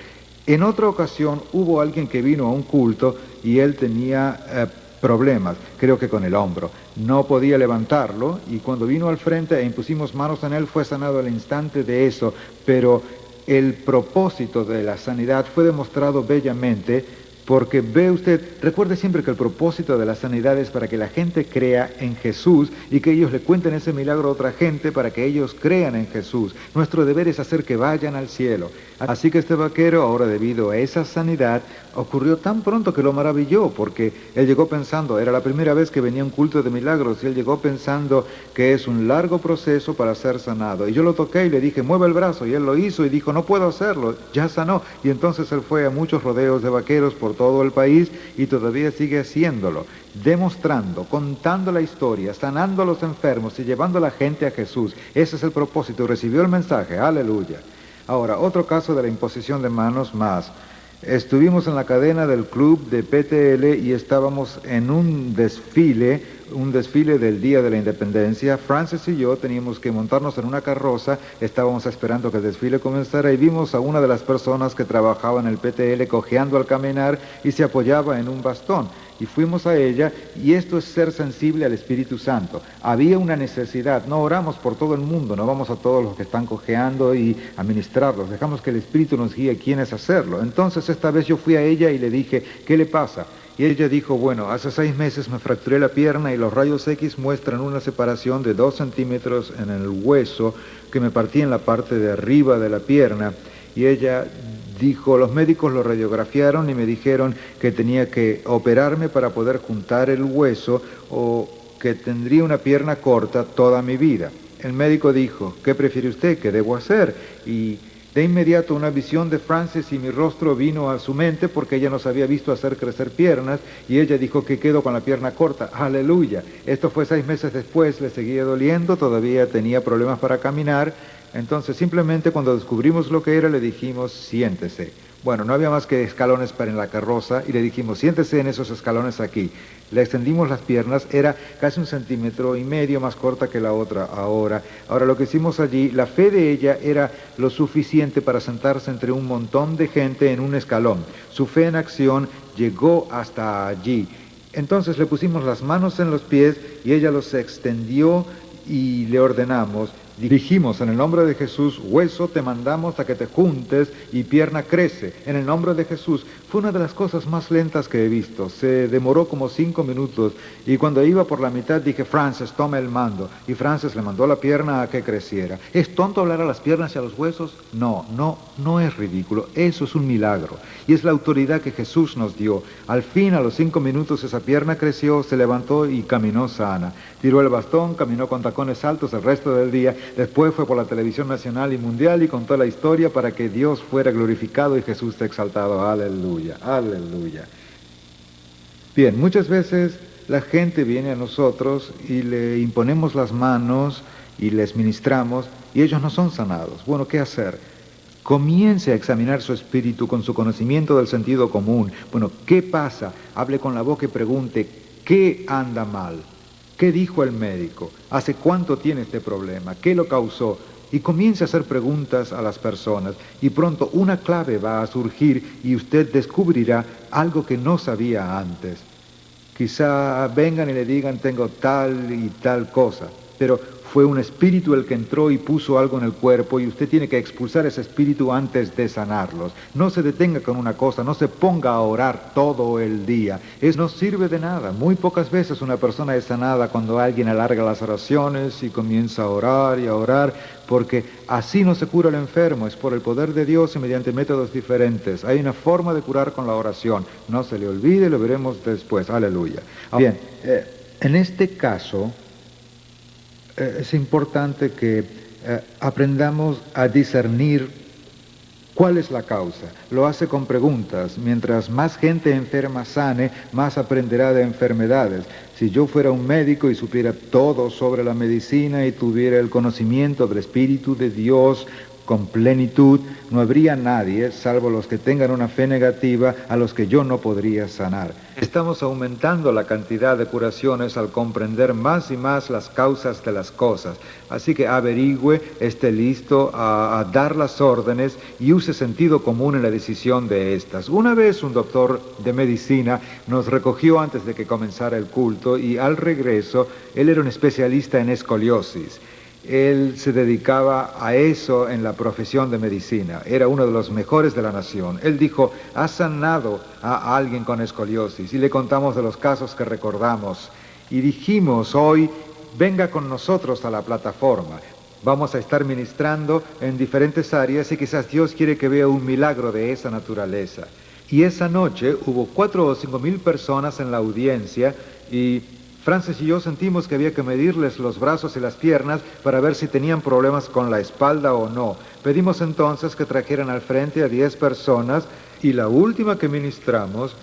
En otra ocasión hubo alguien que vino a un culto y él tenía problemas, creo que con el hombro. No podía levantarlo y cuando vino al frente e impusimos manos en él fue sanado al instante de eso, pero el propósito de la sanidad fue demostrado bellamente porque ve usted, recuerde siempre que el propósito de la sanidad es para que la gente crea en Jesús y que ellos le cuenten ese milagro a otra gente para que ellos crean en Jesús. Nuestro deber es hacer que vayan al cielo. Así que este vaquero, ahora debido a esa sanidad, ocurrió tan pronto que lo maravilló, porque él llegó pensando, era la primera vez que venía un culto de milagros, y él llegó pensando que es un largo proceso para ser sanado. Y yo lo toqué y le dije, mueve el brazo, y él lo hizo y dijo, no puedo hacerlo, ya sanó. Y entonces él fue a muchos rodeos de vaqueros por todo el país y todavía sigue haciéndolo, demostrando, contando la historia, sanando a los enfermos y llevando a la gente a Jesús. Ese es el propósito, recibió el mensaje, aleluya. Ahora, otro caso de la imposición de manos más. Estuvimos en la cadena del club de PTL y estábamos en un desfile del Día de la Independencia. Francis y yo teníamos que montarnos en una carroza, estábamos esperando que el desfile comenzara y vimos a una de las personas que trabajaba en el PTL cojeando al caminar y se apoyaba en un bastón. Y fuimos a ella, y esto es ser sensible al Espíritu Santo. Había una necesidad, no oramos por todo el mundo, no vamos a todos los que están cojeando y a ministrarlos, dejamos que el Espíritu nos guíe quiénes hacerlo. Entonces esta vez yo fui a ella y le dije, ¿qué le pasa? Y ella dijo, bueno, hace 6 meses me fracturé la pierna y los rayos X muestran una separación de 2 centímetros en el hueso que me partí en la parte de arriba de la pierna. Y ella dijo, los médicos lo radiografiaron y me dijeron que tenía que operarme para poder juntar el hueso o que tendría una pierna corta toda mi vida. El médico dijo, ¿qué prefiere usted? ¿Qué debo hacer? Y de inmediato una visión de Frances y mi rostro vino a su mente porque ella nos había visto hacer crecer piernas y ella dijo que quedo con la pierna corta. ¡Aleluya! Esto fue 6 meses después, le seguía doliendo, todavía tenía problemas para caminar. Entonces simplemente cuando descubrimos lo que era le dijimos, siéntese. Bueno, no había más que escalones para en la carroza y le dijimos, siéntese en esos escalones aquí. Le extendimos las piernas, era casi 1,5 centímetros más corta que la otra ahora. Ahora lo que hicimos allí, la fe de ella era lo suficiente para sentarse entre un montón de gente en un escalón. Su fe en acción llegó hasta allí. Entonces le pusimos las manos en los pies y ella los extendió y le ordenamos. Dijimos, en el nombre de Jesús, hueso te mandamos a que te juntes y pierna crece. En el nombre de Jesús. Fue una de las cosas más lentas que he visto. Se demoró como 5 minutos y cuando iba por la mitad dije, Frances, toma el mando. Y Frances le mandó la pierna a que creciera. ¿Es tonto hablar a las piernas y a los huesos? No es ridículo. Eso es un milagro. Y es la autoridad que Jesús nos dio. Al fin, a los 5 minutos, esa pierna creció, se levantó y caminó sana. Tiró el bastón, caminó con tacones altos el resto del día. Después fue por la televisión nacional y mundial y contó la historia para que Dios fuera glorificado y Jesús exaltado. Aleluya, aleluya. Bien, muchas veces la gente viene a nosotros y le imponemos las manos y les ministramos y ellos no son sanados. Bueno, ¿qué hacer? Comience a examinar su espíritu con su conocimiento del sentido común. Bueno, ¿qué pasa? Hable con la boca y pregunte, ¿qué anda mal? ¿Qué dijo el médico? ¿Hace cuánto tiene este problema? ¿Qué lo causó? Y comience a hacer preguntas a las personas y pronto una clave va a surgir y usted descubrirá algo que no sabía antes. Quizá vengan y le digan tengo tal y tal cosa, pero fue un espíritu el que entró y puso algo en el cuerpo y usted tiene que expulsar ese espíritu antes de sanarlos. No se detenga con una cosa, no se ponga a orar todo el día. Eso no sirve de nada. Muy pocas veces una persona es sanada cuando alguien alarga las oraciones y comienza a orar, porque así no se cura el enfermo, es por el poder de Dios y mediante métodos diferentes. Hay una forma de curar con la oración. No se le olvide, lo veremos después. Aleluya. Bien, en este caso es importante que aprendamos a discernir cuál es la causa. Lo hace con preguntas. Mientras más gente enferma sane, más aprenderá de enfermedades. Si yo fuera un médico y supiera todo sobre la medicina y tuviera el conocimiento del Espíritu de Dios con plenitud, no habría nadie, salvo los que tengan una fe negativa, a los que yo no podría sanar. Estamos aumentando la cantidad de curaciones al comprender más y más las causas de las cosas. Así que averigüe, esté listo a dar las órdenes y use sentido común en la decisión de estas. Una vez un doctor de medicina nos recogió antes de que comenzara el culto y al regreso él era un especialista en escoliosis. Él se dedicaba a eso en la profesión de medicina. Era uno de los mejores de la nación. Él dijo, ha sanado a alguien con escoliosis. Y le contamos de los casos que recordamos. Y dijimos hoy, venga con nosotros a la plataforma. Vamos a estar ministrando en diferentes áreas y quizás Dios quiere que vea un milagro de esa naturaleza. Y esa noche hubo 4 o 5 mil personas en la audiencia y Frances y yo sentimos que había que medirles los brazos y las piernas para ver si tenían problemas con la espalda o no. Pedimos entonces que trajeran al frente a 10 personas y la última que ministramos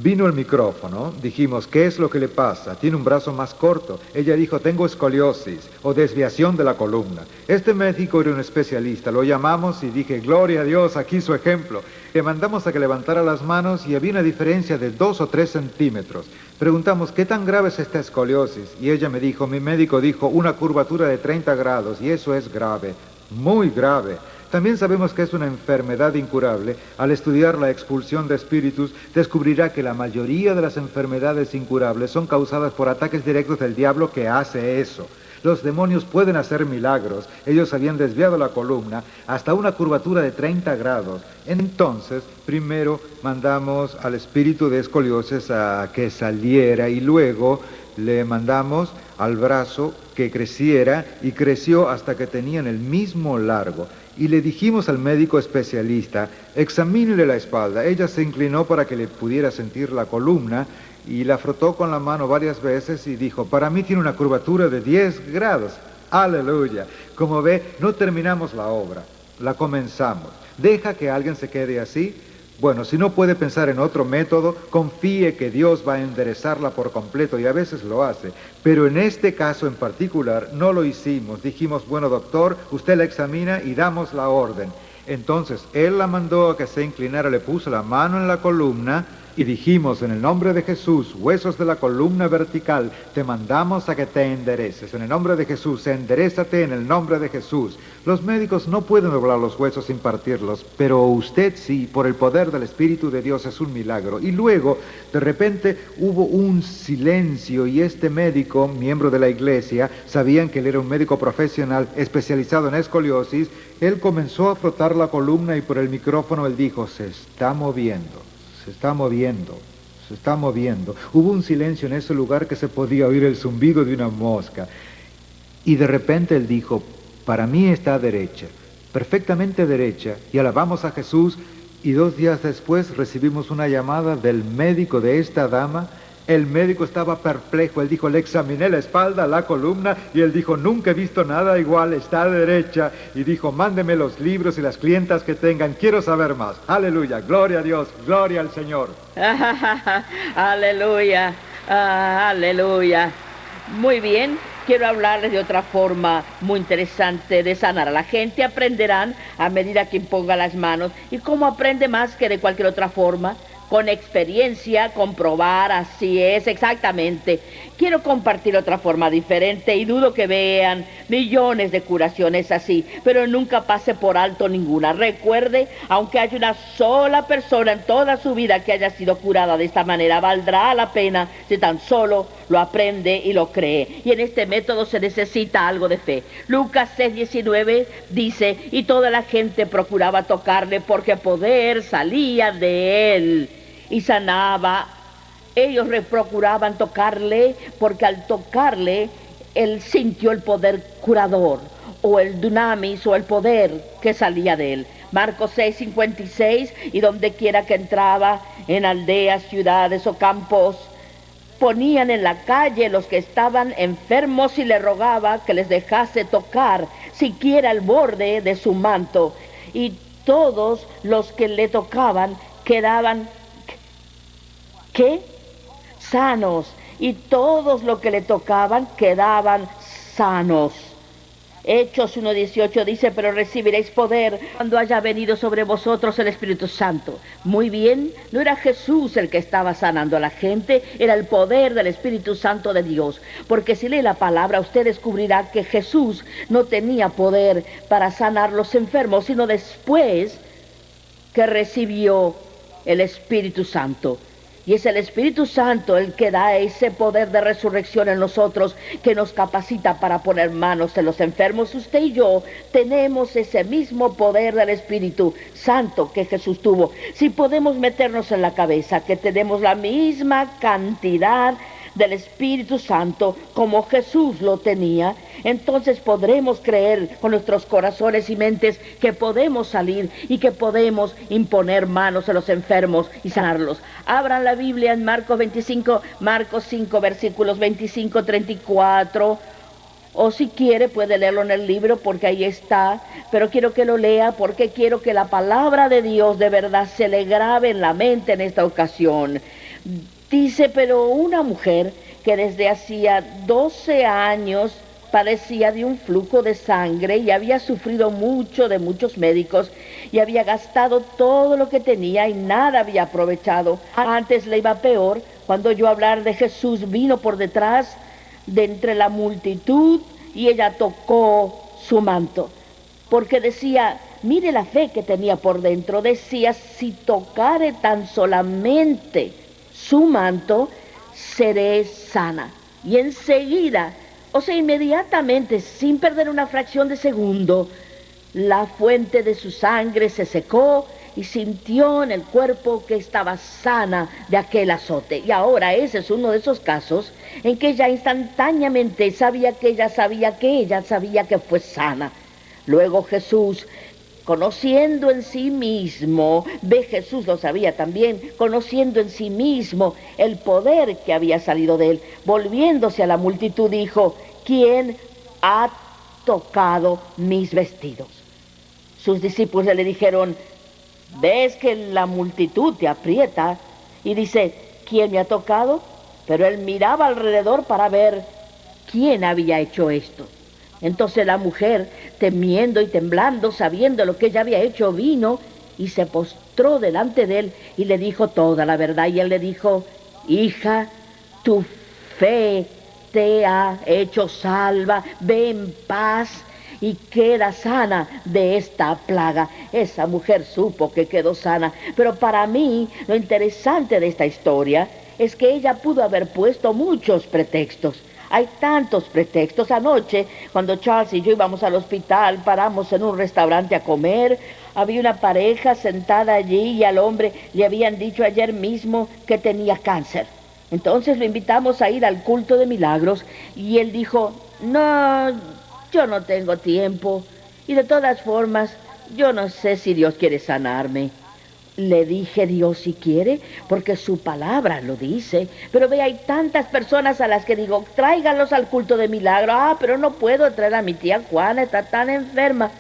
vino el micrófono. Dijimos, ¿qué es lo que le pasa? Tiene un brazo más corto. Ella dijo, tengo escoliosis o desviación de la columna. Este médico era un especialista. Lo llamamos y dije, gloria a Dios, aquí su ejemplo. Le mandamos a que levantara las manos y había una diferencia de 2 o 3 centímetros. Preguntamos, ¿qué tan grave es esta escoliosis? Y ella me dijo, mi médico dijo, una curvatura de 30 grados, y eso es grave, muy grave. También sabemos que es una enfermedad incurable. Al estudiar la expulsión de espíritus, descubrirá que la mayoría de las enfermedades incurables son causadas por ataques directos del diablo que hace eso. Los demonios pueden hacer milagros. Ellos habían desviado la columna hasta una curvatura de 30 grados. Entonces, primero mandamos al espíritu de escoliosis a que saliera y luego le mandamos al brazo que creciera y creció hasta que tenían el mismo largo. Y le dijimos al médico especialista, examínele la espalda. Ella se inclinó para que le pudiera sentir la columna y la frotó con la mano varias veces y dijo, para mí tiene una curvatura de 10 grados. Aleluya. Como ve, no terminamos la obra, la comenzamos. ¿Deja que alguien se quede así? Bueno, si no puede pensar en otro método, confíe que Dios va a enderezarla por completo y a veces lo hace. Pero en este caso en particular no lo hicimos. Dijimos, bueno doctor, usted la examina y damos la orden. Entonces él la mandó a que se inclinara, le puso la mano en la columna y dijimos, en el nombre de Jesús, huesos de la columna vertical, te mandamos a que te endereces. En el nombre de Jesús, enderézate en el nombre de Jesús. Los médicos no pueden doblar los huesos sin partirlos, pero usted sí, por el poder del Espíritu de Dios, es un milagro. Y luego, de repente, hubo un silencio y este médico, miembro de la iglesia, sabían que él era un médico profesional especializado en escoliosis. Él comenzó a frotar la columna y por el micrófono él dijo, se está moviendo. Se está moviendo, se está moviendo. Hubo un silencio en ese lugar que se podía oír el zumbido de una mosca. Y de repente él dijo, para mí está derecha, perfectamente derecha, y alabamos a Jesús. Y 2 días después recibimos una llamada del médico de esta dama. El médico estaba perplejo, él dijo, le examiné la espalda, la columna, y él dijo, nunca he visto nada igual, está derecha, y dijo, mándeme los libros y las clientas que tengan, quiero saber más. Aleluya, gloria a Dios, gloria al Señor. Aleluya, aleluya. Muy bien, quiero hablarles de otra forma muy interesante de sanar a la gente. Aprenderán a medida que imponga las manos. ¿Y cómo aprende más que de cualquier otra forma? Con experiencia, comprobar, así es, exactamente. Quiero compartir otra forma diferente y dudo que vean millones de curaciones así, pero nunca pase por alto ninguna. Recuerde, aunque haya una sola persona en toda su vida que haya sido curada de esta manera, valdrá la pena si tan solo lo aprende y lo cree. Y en este método se necesita algo de fe. Lucas 6:19 dice, y toda la gente procuraba tocarle porque poder salía de él y sanaba. Ellos procuraban tocarle porque al tocarle él sintió el poder curador o el dunamis o el poder que salía de él. Marcos 6:56, y donde quiera que entraba, en aldeas, ciudades o campos, ponían en la calle los que estaban enfermos y le rogaba que les dejase tocar siquiera el borde de su manto. Y todos los que le tocaban quedaban, ¿qué? Sanos. Y todos los que le tocaban quedaban sanos. Hechos 1:18 dice, pero recibiréis poder cuando haya venido sobre vosotros el Espíritu Santo. Muy bien, no era Jesús el que estaba sanando a la gente, era el poder del Espíritu Santo de Dios. Porque si lee la palabra, usted descubrirá que Jesús no tenía poder para sanar los enfermos, sino después que recibió el Espíritu Santo. Y es el Espíritu Santo el que da ese poder de resurrección en nosotros, que nos capacita para poner manos en los enfermos. Usted y yo tenemos ese mismo poder del Espíritu Santo que Jesús tuvo. Si podemos meternos en la cabeza que tenemos la misma cantidad del Espíritu Santo como Jesús lo tenía, entonces podremos creer con nuestros corazones y mentes que podemos salir y que podemos imponer manos a los enfermos y sanarlos. Abran la Biblia en Marcos 25, Marcos 5, versículos 25, 34, o si quiere puede leerlo en el libro porque ahí está, pero quiero que lo lea porque quiero que la palabra de Dios de verdad se le grabe en la mente en esta ocasión. Dice, pero una mujer que desde hacía 12 años padecía de un flujo de sangre y había sufrido mucho de muchos médicos y había gastado todo lo que tenía y nada había aprovechado. Antes le iba peor. Cuando oyó hablar de Jesús, vino por detrás de entre la multitud y ella tocó su manto. Porque decía, mire la fe que tenía por dentro. Decía, si tocare tan solamente su manto, seré sana. Y enseguida, o sea, inmediatamente, sin perder una fracción de segundo, la fuente de su sangre se secó y sintió en el cuerpo que estaba sana de aquel azote. Y ahora ese es uno de esos casos en que ella instantáneamente sabía que ella sabía que fue sana. Luego Jesús, conociendo en sí mismo, Jesús lo sabía también, conociendo en sí mismo el poder que había salido de él, volviéndose a la multitud dijo: ¿quién ha tocado mis vestidos? Sus discípulos le dijeron: ves que la multitud te aprieta, y dice: ¿quién me ha tocado? Pero él miraba alrededor para ver quién había hecho esto. Entonces la mujer, temiendo y temblando, sabiendo lo que ella había hecho, vino y se postró delante de él y le dijo toda la verdad. Y él le dijo: hija, tu fe te ha hecho salva, ve en paz y queda sana de esta plaga. Esa mujer supo que quedó sana, pero para mí lo interesante de esta historia es que ella pudo haber puesto muchos pretextos. Hay tantos pretextos. Anoche, cuando Charles y yo íbamos al hospital, paramos en un restaurante a comer. Había una pareja sentada allí y al hombre le habían dicho ayer mismo que tenía cáncer. Entonces lo invitamos a ir al culto de milagros y él dijo: no, yo no tengo tiempo y de todas formas yo no sé si Dios quiere sanarme. Le dije: Dios si quiere, porque su palabra lo dice. Pero ve, hay tantas personas a las que digo: tráiganlos al culto de milagro. Pero no puedo traer a mi tía Juana, está tan enferma.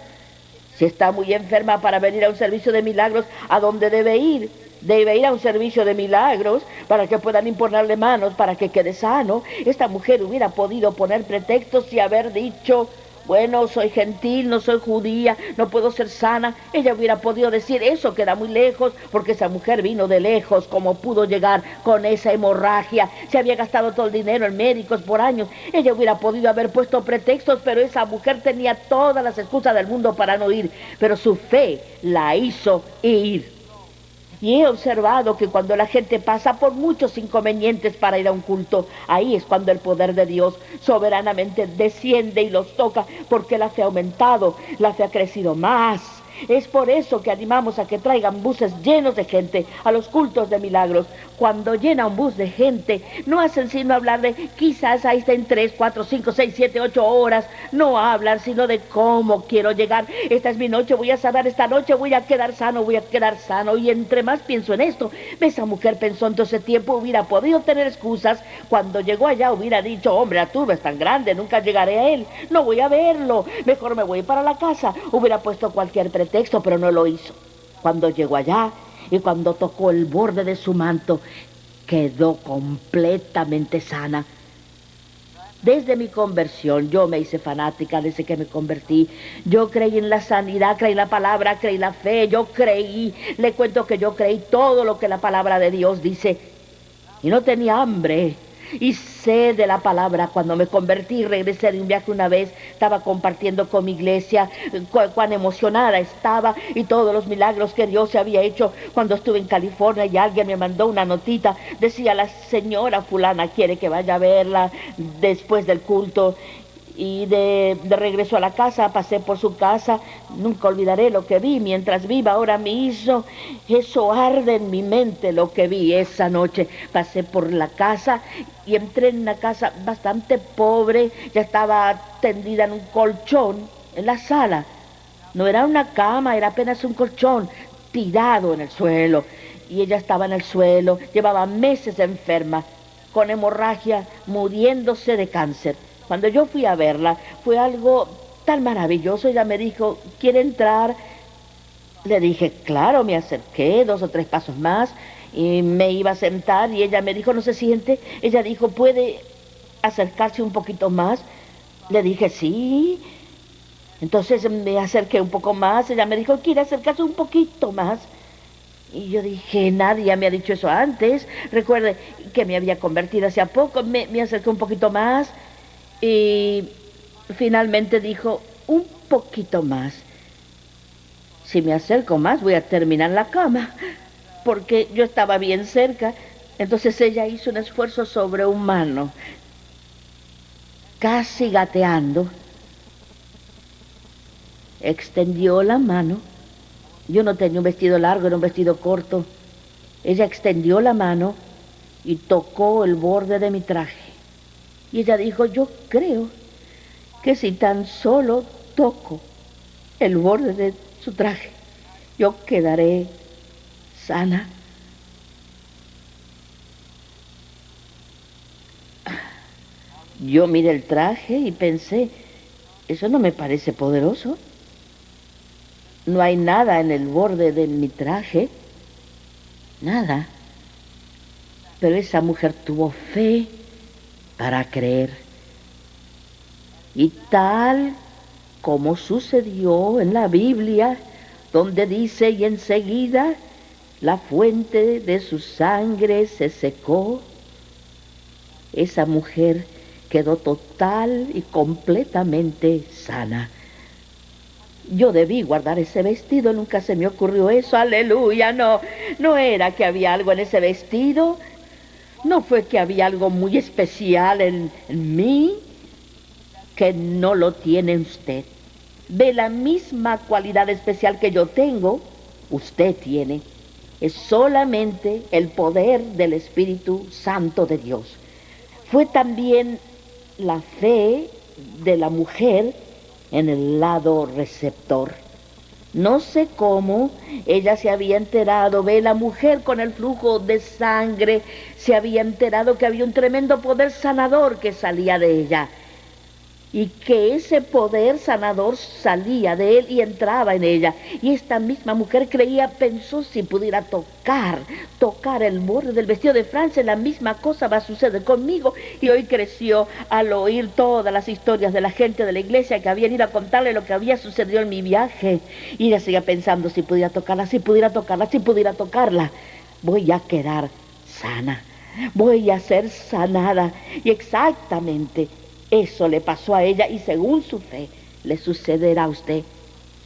Si está muy enferma para venir a un servicio de milagros, ¿a dónde debe ir? Debe ir a un servicio de milagros para que puedan imponerle manos para que quede sano. Esta mujer hubiera podido poner pretextos y haber dicho: bueno, soy gentil, no soy judía, no puedo ser sana. Ella hubiera podido decir: eso queda muy lejos, porque esa mujer vino de lejos. ¿Cómo pudo llegar con esa hemorragia? Se había gastado todo el dinero en médicos por años. Ella hubiera podido haber puesto pretextos, pero esa mujer tenía todas las excusas del mundo para no ir. Pero su fe la hizo ir. Y he observado que cuando la gente pasa por muchos inconvenientes para ir a un culto, ahí es cuando el poder de Dios soberanamente desciende y los toca, porque la fe ha aumentado, la fe ha crecido más. Es por eso que animamos a que traigan buses llenos de gente a los cultos de milagros. Cuando llena un bus de gente, no hacen sino hablar de quizás ahí estén 3, 4, 5, 6, 7, 8 horas. No hablan sino de cómo quiero llegar. Esta es mi noche, voy a sanar esta noche, voy a quedar sano, voy a quedar sano. Y entre más pienso en esto, esa mujer pensó en todo ese tiempo, hubiera podido tener excusas. Cuando llegó allá hubiera dicho: hombre, la turba es tan grande, nunca llegaré a él, no voy a verlo, mejor me voy para la casa. Hubiera puesto cualquier pretexto, pero no lo hizo. Cuando llegó allá y cuando tocó el borde de su manto, quedó completamente sana. Desde mi conversión, yo me hice fanática desde que me convertí. Yo creí en la sanidad, creí en la palabra, creí en la fe, yo creí. Le cuento que yo creí todo lo que la palabra de Dios dice. Y no tenía hambre y sed de la palabra. Cuando me convertí, regresé de un viaje una vez, estaba compartiendo con mi iglesia cuán emocionada estaba y todos los milagros que Dios se había hecho cuando estuve en California, y alguien me mandó una notita, decía: la señora fulana quiere que vaya a verla después del culto. Y de regreso a la casa, pasé por su casa, nunca olvidaré lo que vi. Mientras viva ahora mismo, eso arde en mi mente lo que vi esa noche. Pasé por la casa y entré en una casa bastante pobre. Ya estaba tendida en un colchón en la sala. No era una cama, era apenas un colchón tirado en el suelo. Y ella estaba en el suelo, llevaba meses enferma, con hemorragia, muriéndose de cáncer. Cuando yo fui a verla, fue algo tan maravilloso. Ella me dijo: ¿quiere entrar? Le dije: claro. Me acerqué 2 o 3 pasos más y me iba a sentar y ella me dijo: ¿no se siente? Ella dijo: ¿puede acercarse un poquito más? Le dije: sí. Entonces me acerqué un poco más. Ella me dijo: ¿quiere acercarse un poquito más? Y yo dije: nadie me ha dicho eso antes. Recuerde que me había convertido hace poco. Me acerqué un poquito más. Y finalmente dijo: un poquito más. Si me acerco más voy a terminar en la cama, porque yo estaba bien cerca. Entonces ella hizo un esfuerzo sobrehumano, casi gateando, extendió la mano Yo no tenía un vestido largo, era un vestido corto. Ella extendió la mano y tocó el borde de mi traje. Y ella dijo, yo creo que si tan solo toco el borde de su traje, yo quedaré sana. Yo miré el traje y pensé, eso no me parece poderoso. No hay nada en el borde de mi traje, nada. Pero esa mujer tuvo fe para creer. Y tal como sucedió en la Biblia, donde dice, y enseguida la fuente de su sangre se secó, esa mujer quedó total y completamente sana. Yo debí guardar ese vestido, nunca se me ocurrió eso, aleluya, no era que había algo en ese vestido, no fue que había algo muy especial en mí, que no lo tiene usted. De la misma cualidad especial que yo tengo, usted tiene. Es solamente el poder del Espíritu Santo de Dios. Fue también la fe de la mujer en el lado receptor. No sé cómo ella se había enterado, la mujer con el flujo de sangre se había enterado que había un tremendo poder sanador que salía de ella y que ese poder sanador salía de él y entraba en ella. Y esta misma mujer pensó si pudiera tocar el borde del vestido de Francia, la misma cosa va a suceder conmigo. Y hoy creció al oír todas las historias de la gente de la iglesia que habían ido a contarle lo que había sucedido en mi viaje. Y ella seguía pensando si pudiera tocarla, si pudiera tocarla, si pudiera tocarla. Voy a quedar sana, voy a ser sanada. Y exactamente eso le pasó a ella y según su fe le sucederá a usted.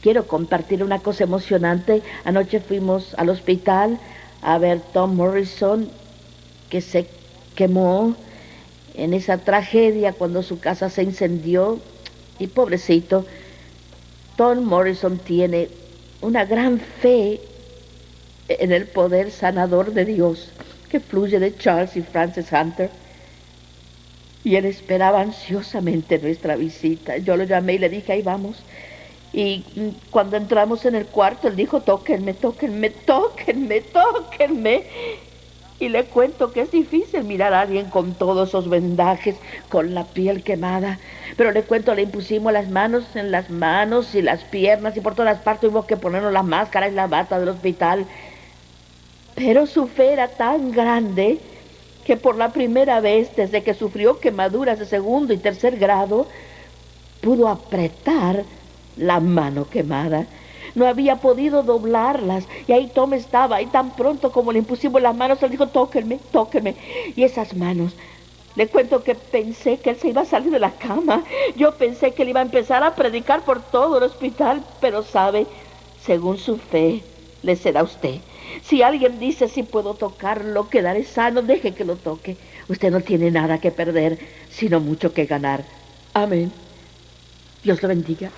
Quiero compartir una cosa emocionante. Anoche fuimos al hospital a ver Tom Morrison, que se quemó en esa tragedia cuando su casa se incendió. Y pobrecito, Tom Morrison tiene una gran fe en el poder sanador de Dios que fluye de Charles y Frances Hunter. Y él esperaba ansiosamente nuestra visita. Yo lo llamé y le dije, ahí vamos. Y cuando entramos en el cuarto, él dijo, tóquenme, tóquenme, tóquenme, tóquenme. Y le cuento que es difícil mirar a alguien con todos esos vendajes, con la piel quemada. Pero le cuento, le impusimos las manos en las manos y las piernas y por todas partes tuvimos que ponernos las máscaras y la bata del hospital. Pero su fe era tan grande que por la primera vez desde que sufrió quemaduras de segundo y tercer grado, pudo apretar la mano quemada. No había podido doblarlas y ahí Tom estaba y tan pronto como le impusimos las manos, él dijo, tóquenme, tóquenme. Y esas manos, le cuento que pensé que él se iba a salir de la cama. Yo pensé que él iba a empezar a predicar por todo el hospital, pero sabe, según su fe, le será a usted. Si alguien dice, si puedo tocarlo, quedaré sano, deje que lo toque. Usted no tiene nada que perder, sino mucho que ganar. Amén. Dios lo bendiga.